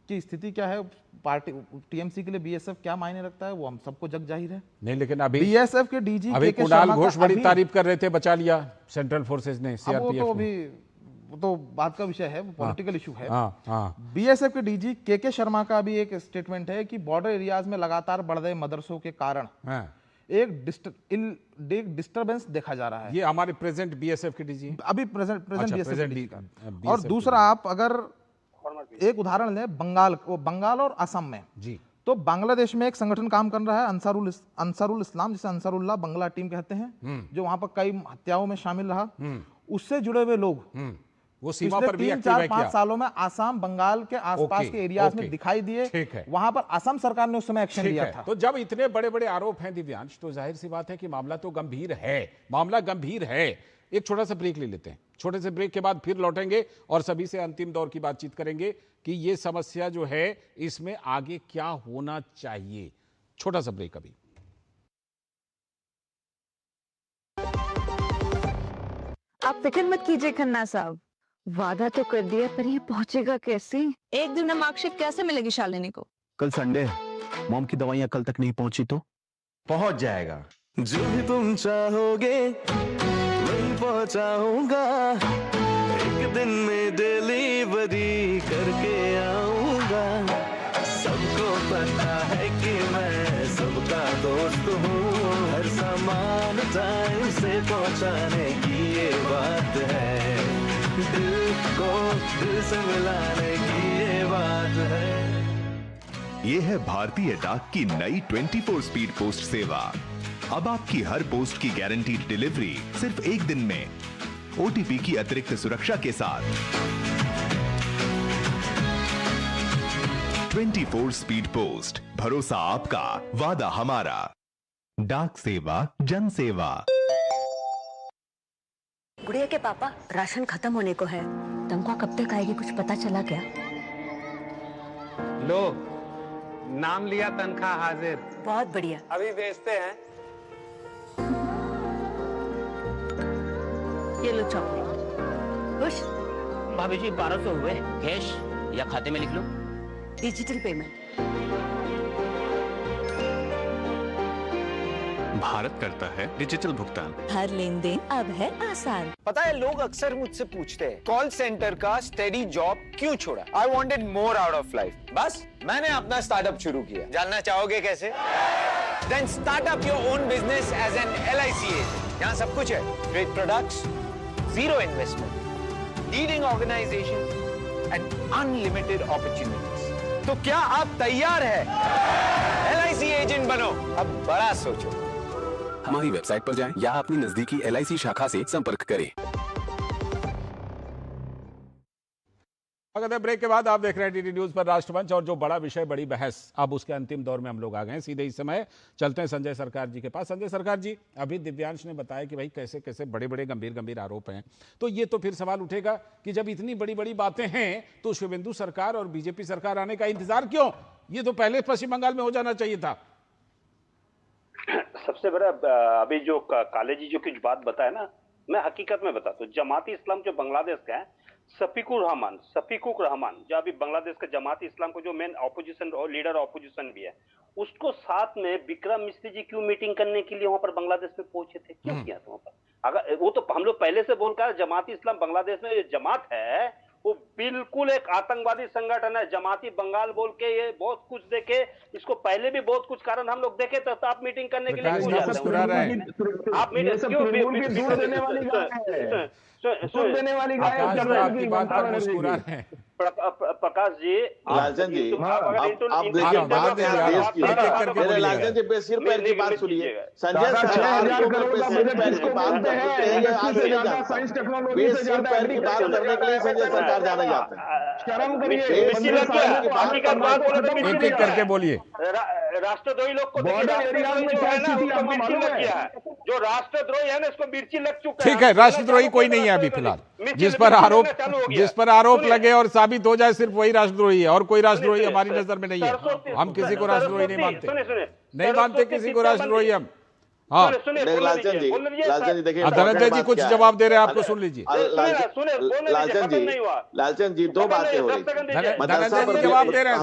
की स्थिति क्या है, पार्टी टीएमसी के लिए बीएसएफ क्या मायने रखता है, वो हम सबको जग जाहिर है। नहीं, लेकिन अभी बीएसएफ के डीजी कुणाल घोष बड़ी तारीफ कर रहे थे, बचा लिया सेंट्रल फोर्सेज ने, सीआरपीएफ ने। वो तो बात का विषय है, वो पॉलिटिकल इशू है। बीएसएफ के डीजी के शर्मा का भी एक स्टेटमेंट है कि बॉर्डर एरियाज में लगातार बढ़ रहे मदरसों के कारण एक डिस्टर्बेंस देखा जा रहा है। ये हमारे प्रेजेंट बीएसएफ के डीजी अभी प्रेजेंट बीएसएफ डीजी का। और दूसरा, आप अगर एक उदाहरण लें बंगाल और असम में जी, तो बांग्लादेश में एक संगठन काम कर रहा है, अंसारुल इस्लाम, जिसे अंसारुल्लाह बंगला टीम कहते हैं, जो वहां पर कई हत्याओं में शामिल रहा। उससे जुड़े हुए लोग वो सीमा पर भी 3-4-5 सालों में आसाम, बंगाल के आसपास के एरियाज में दिखाई दिए। वहां पर असम सरकार ने उस समय एक्शन लिया था। तो जब इतने बड़े बड़े आरोप हैं दिव्यांश, तो जाहिर सी बात है कि मामला तो गंभीर है, मामला गंभीर है। एक छोटा सा ब्रेक ले लेते हैं, छोटे से ब्रेक के बाद फिर लौटेंगे और सभी से अंतिम दौर की बातचीत करेंगे कि ये समस्या जो है इसमें आगे क्या होना चाहिए। छोटा सा ब्रेक अभी। आप फिक्र मत कीजिए खन्ना साहब, वादा तो कर दिया, पर ये पहुंचेगा कैसे? एक दिन में मार्कशीट कैसे मिलेगी शालिनी को? कल संडे है, मॉम की दवाइयां कल तक नहीं पहुंची तो पहुंच जाएगा। जो भी तुम चाहोगे वही पहुंचाऊंगा, एक दिन में डिलीवरी करके आऊंगा। सबको पता है कि मैं सबका दोस्त हूँ, हर सामान टाइम से पहुंचाने की ये बात है, दिल को दिल से मिलाने की ये बात है। ये है भारतीय डाक की नई 24 स्पीड पोस्ट सेवा। अब आपकी हर पोस्ट की गारंटीड डिलीवरी सिर्फ एक दिन में, ओटीपी की अतिरिक्त सुरक्षा के साथ। 24 स्पीड पोस्ट, भरोसा आपका, वादा हमारा। डाक सेवा, जन सेवा। गुड़िया के पापा, राशन खत्म होने को है, तनख्वाह कब तक आएगी कुछ पता चला क्या? लो, नाम लिया, तनख्वाह हाजिर। बहुत बढ़िया। अभी भेजते हैं। ये लो चॉकलेट। खुश? भाभी जी 1200 हुए, कैश या खाते में लिख लो? Digital payment. भारत करता है डिजिटल भुगतान। हर लेन देन अब है आसान। पता है, लोग अक्सर मुझसे पूछते हैं कॉल सेंटर का स्टेडी जॉब क्यों छोड़ा? I wanted more out of life. बस मैंने अपना स्टार्टअप शुरू किया। जानना चाहोगे कैसे? Then start up your own business as an LIC agent. यहाँ सब कुछ है, great products, zero investment, leading organization and unlimited opportunities. तो क्या आप तैयार हैं? LIC एजेंट बनो, अब बड़ा सोचो। हमारी वेबसाइट पर जाएं या अपनी नजदीकी LIC शाखा से संपर्क करें। अगर ब्रेक के बाद आप देख रहे हैं टीटी न्यूज पर राष्ट्रमंच, और जो बड़ा विषय, बड़ी बहस, अब उसके अंतिम दौर में हम लोग आ गए हैं। सीधे इस समय चलते हैं संजय सरकार जी के पास। संजय सरकार जी, अभी दिव्यांश ने बताया कि भाई कैसे कैसे बड़े बड़े गंभीर आरोप हैं, तो ये तो फिर सवाल उठेगा कि जब इतनी बड़ी बड़ी बातें हैं तो शुभेंदु सरकार और बीजेपी सरकार आने का इंतजार क्यों? ये तो पहले पश्चिम बंगाल में हो जाना चाहिए था। सबसे बड़ा अभी जो काले जी जो कुछ बात बताया ना, मैं हकीकत में बताता हूँ। जमाती इस्लाम जो बांग्लादेश का है, शफीकुर रहमान जो अभी बांग्लादेश का जमाती इस्लाम को जो मेन ऑपोजिशन और लीडर ऑपोजिशन भी है, उसको साथ में विक्रम मिश्री जी क्यों मीटिंग करने के लिए वहां पर बांग्लादेश में पहुंचे थे? क्यों किया था वहां पर? अगर वो तो हम लोग पहले से बोलकर, जमाती इस्लाम बांग्लादेश में ये जमात है, वो बिल्कुल एक आतंकवादी संगठन है। जमाती बंगाल बोल के ये बहुत कुछ देखे, इसको पहले भी बहुत कुछ कारण हम लोग देखे, तो आप मीटिंग करने के लिए क्यों जाते हैं? आप मीटिंग क्यों देने वाली गाय आपकी बात पर मुस्कुरा रहे हैं। प्रकाश जी, लालचंद जी, आप देखिए बात है देश की। मेरे लालचंद जी बेसिर पैर की बात सुनिए। संजय सरकार को बेसिर पैर की बात करते हैं, ये आज से नहीं, बेसिर पैर की बात करने के लिए संजय सरकार जाने जाते हैं। शर्म करिए, एक एक करके बोलिए। राष्ट्रद्रोही लोग को जो राष्ट्रद्रोही है ना, इसको मिर्ची लग चुका है। ठीक है, राष्ट्रद्रोही कोई नहीं है अभी फिलहाल। जिस पर आरोप लगे और साबित हो जाए, सिर्फ वही राष्ट्रद्रोही है, और कोई राष्ट्रद्रोही हमारी नजर में नहीं है। हम किसी को राष्ट्रद्रोही नहीं मानते, नहीं मानते किसी को राष्ट्रद्रोही हम। हाँ, लालचंद जी देखिए, धनंजय जी कुछ जवाब दे रहे हैं, आपको सुन लीजिए। लालचंद जी दो बातें हो रही हैं। धनंजय जी जवाब दे रहे हैं,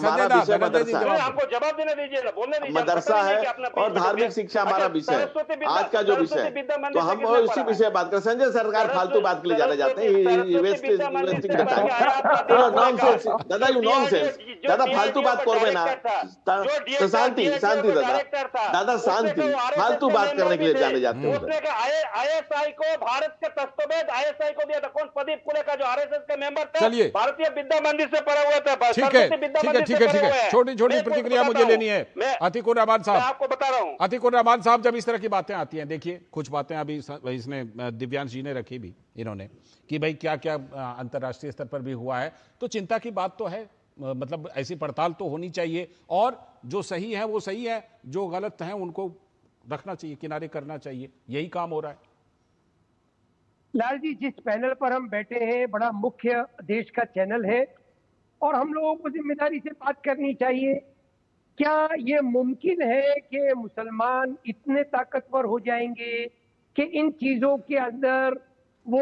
हमको जवाब देने दीजिए ना, बोलने दीजिए। मदरसा है और धार्मिक शिक्षा हमारा विषय है, आज का जो विषय है, तो हम उसी विषय बात करें। संजय सरकार फालतू बात के लिए जाने जाते हैं, दादा फालतू बात कर ना, शांति दादा शांति, फालतू बात करने के लिए जाने जाते हैं। उसने आईएसआई को, भारत के दस्तावेज आईएसआई को दिया था। कौन? प्रदीप पुले का जो आरएसएस के मेंबर थे, चलिए भारतीय विद्या मंदिर से पढ़े हुए थे। ठीक है, छोटी छोटी प्रतिक्रिया मुझे लेनी है। अतिकुर रहमान साहब, आपको बता रहा हूँ, अतिकुर रहमान साहब, जब इस तरह की बातें आती हैं, देखिए कुछ बातें अभी इसने दिव्यांश जी ने रखी भी इन्होंने कि भाई क्या क्या अंतर्राष्ट्रीय स्तर पर भी हुआ है, तो चिंता की बात तो है। मतलब ऐसी पड़ताल तो होनी चाहिए, और जो सही है वो सही है, जो गलत है उनको रखना चाहिए, किनारे करना चाहिए। यही काम हो रहा है। लाल जी, जिस पैनल पर हम बैठे हैं, बड़ा मुख्य देश का चैनल है, और हम लोगों को जिम्मेदारी से बात करनी चाहिए। क्या ये मुमकिन है कि मुसलमान इतने ताकतवर हो जाएंगे कि इन चीजों के अंदर वो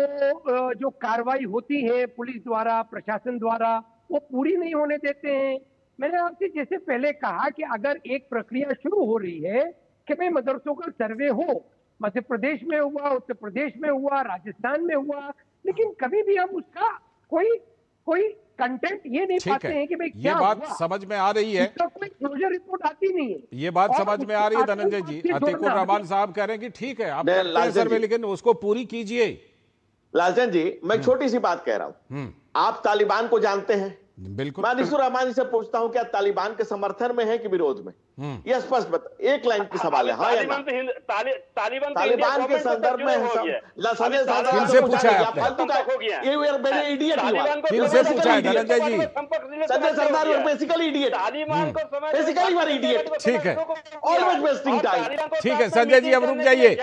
जो कार्रवाई होती है पुलिस द्वारा, प्रशासन द्वारा, वो पूरी नहीं होने देते हैं? मैंने आपसे जैसे पहले कहा कि अगर एक प्रक्रिया शुरू हो रही है कि भाई मदरसों का सर्वे हो, मध्य प्रदेश में हुआ, उत्तर प्रदेश में हुआ, राजस्थान में हुआ, लेकिन कभी भी हम उसका कोई कंटेंट ये नहीं पाते हैं कि भाई क्या ये बात समझ में आ रही है, कोई क्लोजर रिपोर्ट आती नहीं है। ये बात समझ में आ रही है धनंजय जी। अतिकुर रहमान साहब कह रहे हैं कि ठीक है आप सर्वे, लेकिन उसको पूरी कीजिए। लालचंद जी, मैं छोटी सी बात कह रहा हूं। आप तालिबान को जानते हैं? बिल्कुल। मैं अनिसुर रहमान जी से पूछता हूं, क्या तालिबान के समर्थन में है कि विरोध में? ये स्पष्ट बता, एक लाइन की सवाल है, हाँ या ना? तालिबान के संदर्भ में किनसे पूछा है आपने? किनसे पूछा है धनंजय जी? संजय सरदार बेसिकली इडियट, बेसिकली वर इडियट। ठीक है, ऑलवेज वेस्टिंग टाइम। ठीक है संजय जी, अब रुक जाइए।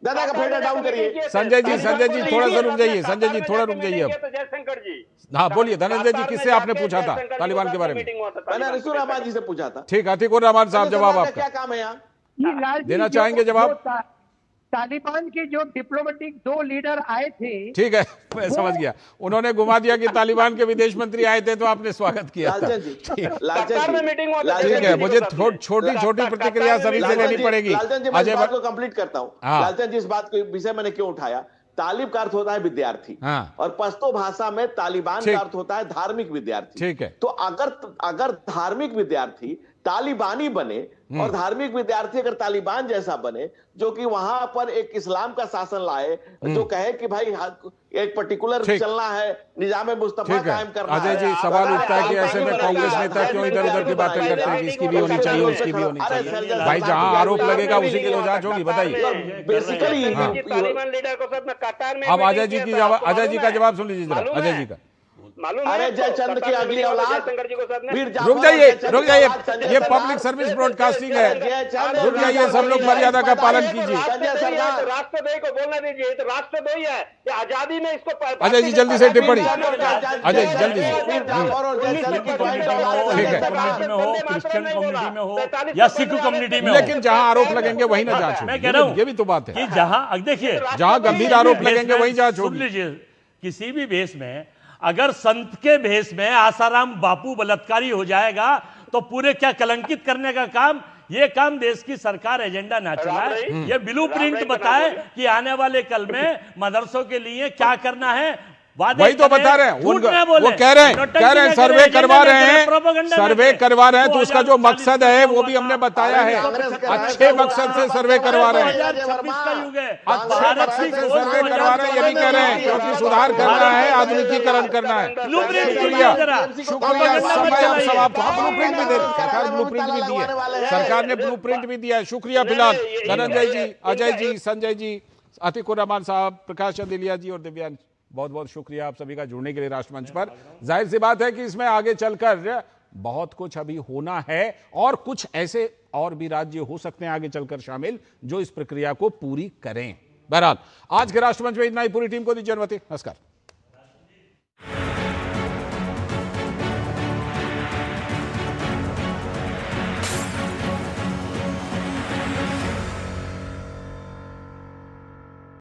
दादा का फेडर डाउन करिए। संजय जी थोड़ा सा रुक जाइए। संजय जी थोड़ा रुक जाइए अब। जयशंकर जी, हाँ बोलिए धनंजय जी, किससे आपने पूछा था तालिबान के बारे में? मैंने अनिसुर रहमान जी से पूछा था। ठीक, अतीकुर रहमान साहब जवाब आपका। क्या काम है यहाँ? देना चाहेंगे जवाब? तालिबान के जो डिप्लोमेटिक 2 लीडर आए थे, ठीक है मैं समझ गया, उन्होंने घुमा दिया कि तालिबान के विदेश मंत्री आए थे तो आपने स्वागत किया था। ठीक है, मुझे छोटी छोटी प्रतिक्रिया सभी से लेनी पड़ेगी। अजय बात को कंप्लीट करता हूँ। लालचंद जी, इस बात को विषय मैंने क्यों उठाया? तालिब का अर्थ होता है विद्यार्थी, और पश्तो भाषा में तालिबान का अर्थ होता है धार्मिक विद्यार्थी। ठीक है, तो अगर धार्मिक विद्यार्थी तालिबानी बने और धार्मिक विद्यार्थी अगर तालिबान जैसा बने, जो कि वहां पर एक इस्लाम का शासन लाए, जो कहे कि भाई एक पर्टिकुलर चलना है, निजाम मुस्तफा कायम करना है। अजय जी, सवाल उठता है कि ऐसे में कांग्रेस नेता क्यों इधर उधर की बातें करते हैं कि इसकी भी होनी चाहिए, उसकी भी होनी चाहिए? भाई जहां आरोप लगेगा उसी की तो जांच होगी, बताइए। बेसिकली अब अजय जी का जवाब सुन लीजिए जरा, अजय जी का। अरे जयचंद की अगली औलाद, रुक जाइए, ये पब्लिक सर्विस ब्रॉडकास्टिंग है, रुक जाइए, सब लोग मर्यादा का पालन कीजिए। राष्ट्रद्रोही को बोलने दीजिए, तो राष्ट्रद्रोही है कि आजादी में इसको। अजय जी जल्दी से टिप्पणी, अजय जी जल्दी से। ठीक है, क्रिश्चियन कम्युनिटी में हो या सिख कम्युनिटी में, लेकिन जहां आरोप लगेंगे वही ना जांच होगी। मैं कह रहा हूं, ये भी तो बात है कि जहां देखिए, जहां गंभीर आरोप लगेंगे वही जांच होगी। सुन लीजिए, किसी भी भेष में अगर संत के भेष में आसाराम बापू बलात्कारी हो जाएगा तो पूरे क्या कलंकित करने का काम, ये काम देश की सरकार एजेंडा ना चलाए, ये ब्लूप्रिंट बताए कि आने वाले कल में मदरसों के लिए क्या करना है। वही तो बता रहे हैं, वो कह रहे हैं सर्वे करवा रहे हैं, तो उसका जो मकसद है वो भी हमने बताया है, अच्छे मकसद से सर्वे करवा रहे हैं, अच्छे मकसद से सर्वे करवा रहे हैं, ये भी कह रहे हैं क्योंकि सुधार करना है, आधुनिकीकरण करना है। शुक्रिया, समय समाप्त। ब्लूप्रिंट भी दे, सरकार ब्लूप्रिंट भी दी है, सरकार ने ब्लूप्रिंट भी दिया है। शुक्रिया फिलहाल धनंजय जी, अजय जी, संजय जी, अतीकुर रहमान साहब, प्रकाश चंदेलिया जी और दिव्यांश, बहुत बहुत शुक्रिया आप सभी का जुड़ने के लिए राष्ट्रमंच पर। जाहिर सी बात है कि इसमें आगे चलकर बहुत कुछ अभी होना है और कुछ ऐसे और भी राज्य हो सकते हैं आगे चलकर शामिल जो इस प्रक्रिया को पूरी करें। बहरहाल आज के राष्ट्रमंच में इतना ही। पूरी टीम को दीजिए अनुमति। नमस्कार।